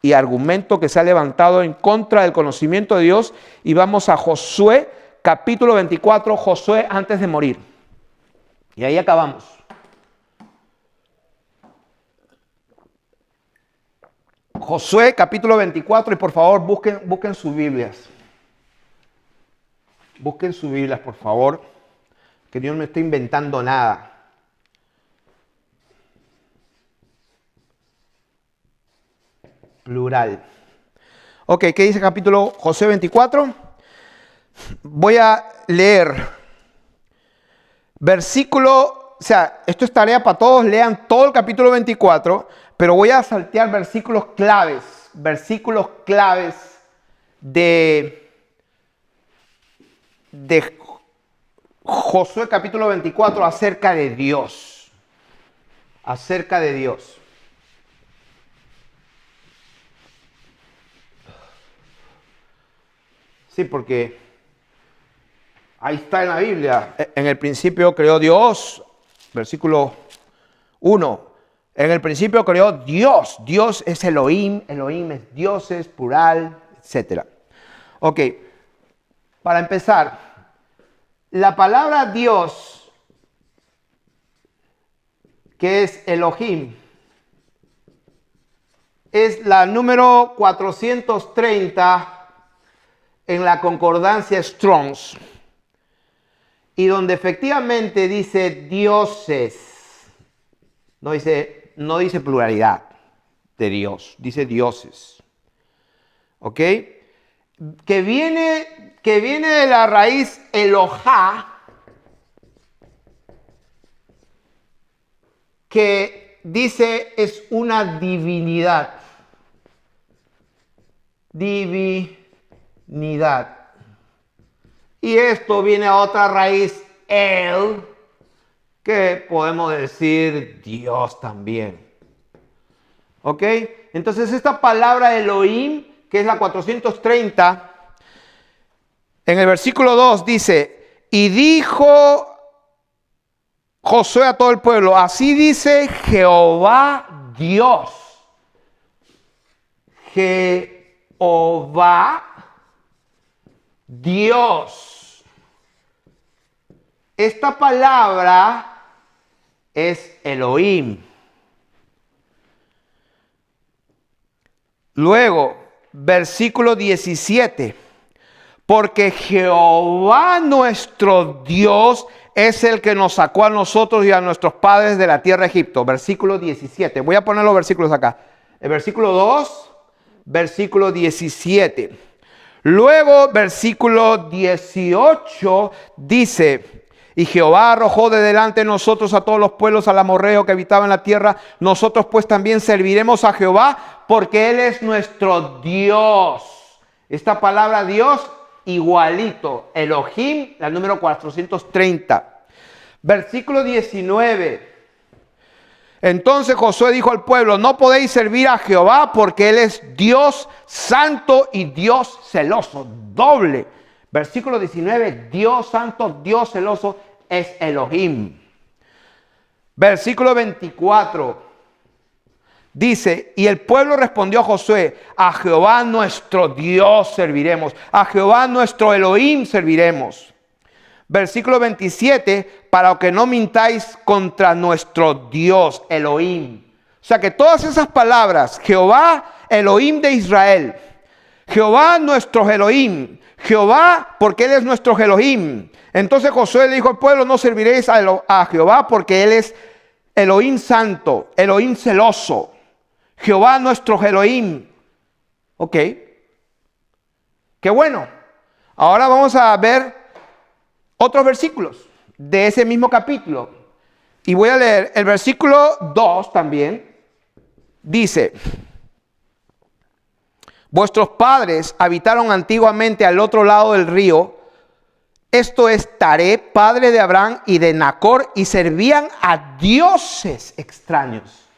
y argumento que se ha levantado en contra del conocimiento de Dios. Y vamos a Josué, capítulo 24, Josué antes de morir. Y ahí acabamos. Josué, capítulo 24, y por favor busquen sus Biblias. Busquen sus Biblias, por favor, que Dios no me está inventando nada. Plural. Ok, ¿qué dice el capítulo Josué 24? Voy a leer versículo, o sea, esto es tarea para todos, lean todo el capítulo 24, pero voy a saltear versículos claves de Josué capítulo 24 acerca de Dios. Acerca de Dios. Sí, porque ahí está en la Biblia. En el principio creó Dios, versículo 1. En el principio creó Dios. Dios es Elohim. Elohim es dioses, plural, etc. Ok, para empezar, la palabra Dios, que es Elohim, es la número 430 en la concordancia Strong's, y donde efectivamente dice dioses, no dice pluralidad de Dios, dice dioses. ¿Ok? Que viene de la raíz Elohá, que dice es una divinidad. Y esto viene a otra raíz, El, que podemos decir Dios también. ¿Ok? Entonces esta palabra Elohim, que es la 430, en el versículo 2 dice, y dijo Josué a todo el pueblo, así dice Jehová Dios. Jehová Dios. Esta palabra es Elohim. Luego, versículo 17. Porque Jehová nuestro Dios es el que nos sacó a nosotros y a nuestros padres de la tierra de Egipto. Versículo 17. Voy a poner los versículos acá. El versículo 2, versículo 17. Luego, versículo 18 dice, y Jehová arrojó de delante de nosotros a todos los pueblos al amorreo que habitaba en la tierra. Nosotros pues también serviremos a Jehová porque Él es nuestro Dios. Esta palabra Dios, igualito. Elohim, la número 430. Versículo 19. Entonces Josué dijo al pueblo, no podéis servir a Jehová porque Él es Dios santo y Dios celoso. Doble. Versículo 19, Dios santo, Dios celoso es Elohim. Versículo 24 dice, y el pueblo respondió a Josué, a Jehová nuestro Dios serviremos, a Jehová nuestro Elohim serviremos. Versículo 27, para que no mintáis contra nuestro Dios Elohim. O sea que todas esas palabras, Jehová Elohim de Israel, Jehová nuestro Elohim, Jehová porque Él es nuestro Elohim. Entonces Josué le dijo al pueblo, no serviréis a Jehová porque Él es Elohim santo, Elohim celoso. Jehová nuestro Elohim. Ok. Qué bueno. Ahora vamos a ver otros versículos de ese mismo capítulo. Y voy a leer el versículo 2 también. Dice: vuestros padres habitaron antiguamente al otro lado del río. Esto es Taré, padre de Abraham y de Nacor, y servían a dioses extraños.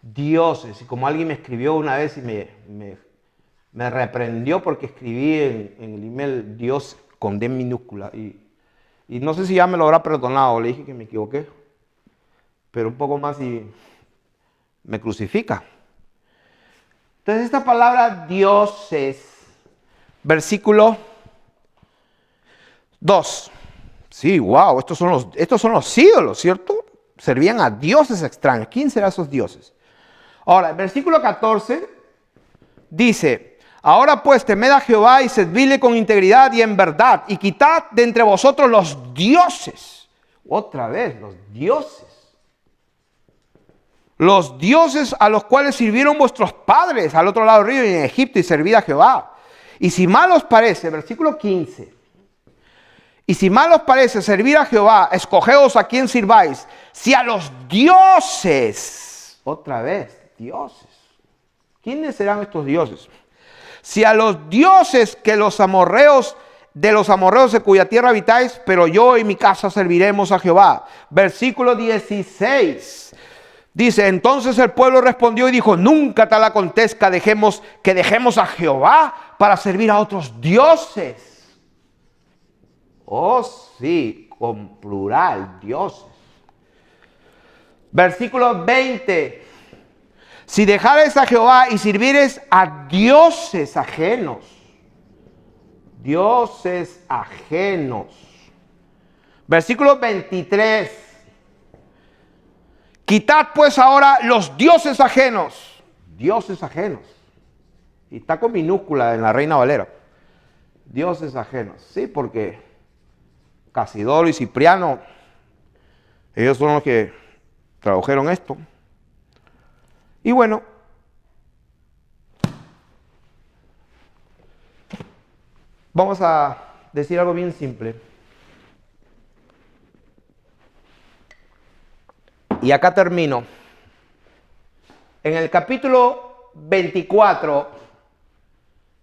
Dioses. Y como alguien me escribió una vez y me reprendió porque escribí en el email Dios con D minúscula. Y no sé si ya me lo habrá perdonado. Le dije que me equivoqué. Pero un poco más y me crucifica. Entonces esta palabra dioses, versículo 2. Sí, wow, estos son los ídolos, ¿cierto? Servían a dioses extraños. ¿Quién serán esos dioses? Ahora, el versículo 14 dice: ahora pues temed a Jehová y servidle con integridad y en verdad, y quitad de entre vosotros los dioses. Otra vez, los dioses. Los dioses a los cuales sirvieron vuestros padres al otro lado del río y en Egipto, y servid a Jehová. Y si mal os parece, versículo 15. Y si mal os parece servir a Jehová, escogeos a quien sirváis. Si a los dioses, otra vez, dioses. ¿Quiénes serán estos dioses? Si a los dioses que los amorreos, de los amorreos de cuya tierra habitáis, pero yo y mi casa serviremos a Jehová. Versículo 16. Dice: entonces el pueblo respondió y dijo: nunca tal acontezca que dejemos a Jehová para servir a otros dioses. Oh sí, con plural, dioses. Versículo 20. Si dejares a Jehová y sirvieres a dioses ajenos. Dioses ajenos. Versículo 23. Quitad pues ahora los dioses ajenos. Dioses ajenos. Y está con minúscula en la Reina Valera. Dioses ajenos. Sí, porque Casidoro y Cipriano, ellos son los que tradujeron esto. Y bueno, vamos a decir algo bien simple. Y acá termino. En el capítulo 24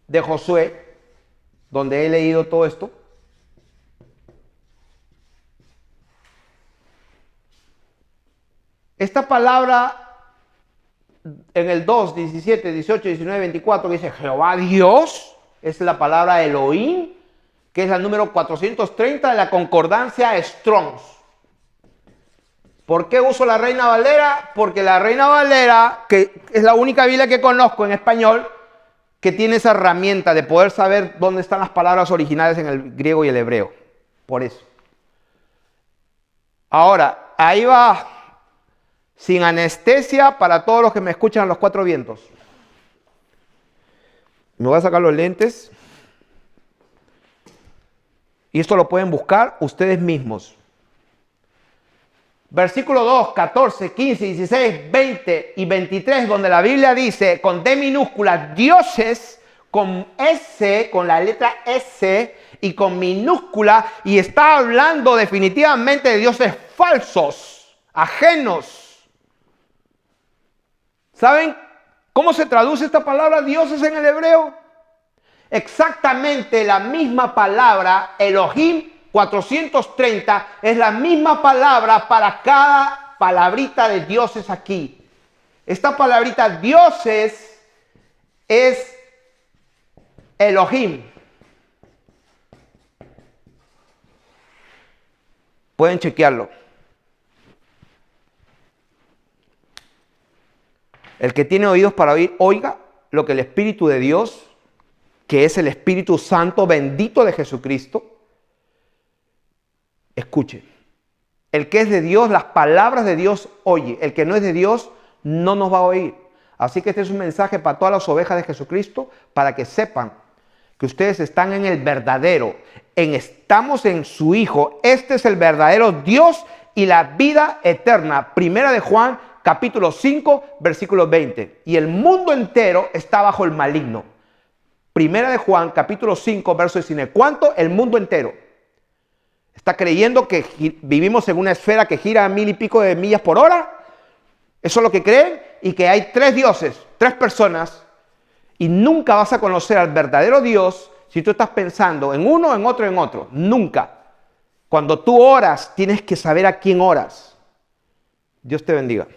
de Josué, donde he leído todo esto, esta palabra en el 2, 17, 18, 19, 24 que dice Jehová Dios, es la palabra Elohim, que es la número 430 de la concordancia Strong's. ¿Por qué uso la Reina Valera? Porque la Reina Valera, que es la única Biblia que conozco en español, que tiene esa herramienta de poder saber dónde están las palabras originales en el griego y el hebreo. Por eso. Ahora, ahí va, sin anestesia para todos los que me escuchan a los cuatro vientos. Me voy a sacar los lentes. Y esto lo pueden buscar ustedes mismos. Versículo 2, 14, 15, 16, 20 y 23, donde la Biblia dice con D minúscula, dioses, con S, con la letra S y con minúscula, y está hablando definitivamente de dioses falsos, ajenos. ¿Saben cómo se traduce esta palabra dioses en el hebreo? Exactamente la misma palabra, Elohim 430, es la misma palabra para cada palabrita de dioses aquí. Esta palabrita dioses es Elohim. Pueden chequearlo. El que tiene oídos para oír, oiga lo que el Espíritu de Dios, que es el Espíritu Santo bendito de Jesucristo, escuche. El que es de Dios, las palabras de Dios oye. El que no es de Dios no nos va a oír. Así que este es un mensaje para todas las ovejas de Jesucristo, para que sepan que ustedes están en el verdadero, estamos en su Hijo. Este es el verdadero Dios y la vida eterna. Primera de Juan, capítulo 5, versículo 20. Y el mundo entero está bajo el maligno. Primera de Juan, capítulo 5, verso 19. ¿Cuánto? El mundo entero. ¿Está creyendo que vivimos en una esfera que gira a 1000 y pico de millas por hora? Eso es lo que creen. Y que hay 3 dioses, 3 personas. Y nunca vas a conocer al verdadero Dios si tú estás pensando en uno, en otro, en otro. Nunca. Cuando tú oras, tienes que saber a quién oras. Dios te bendiga.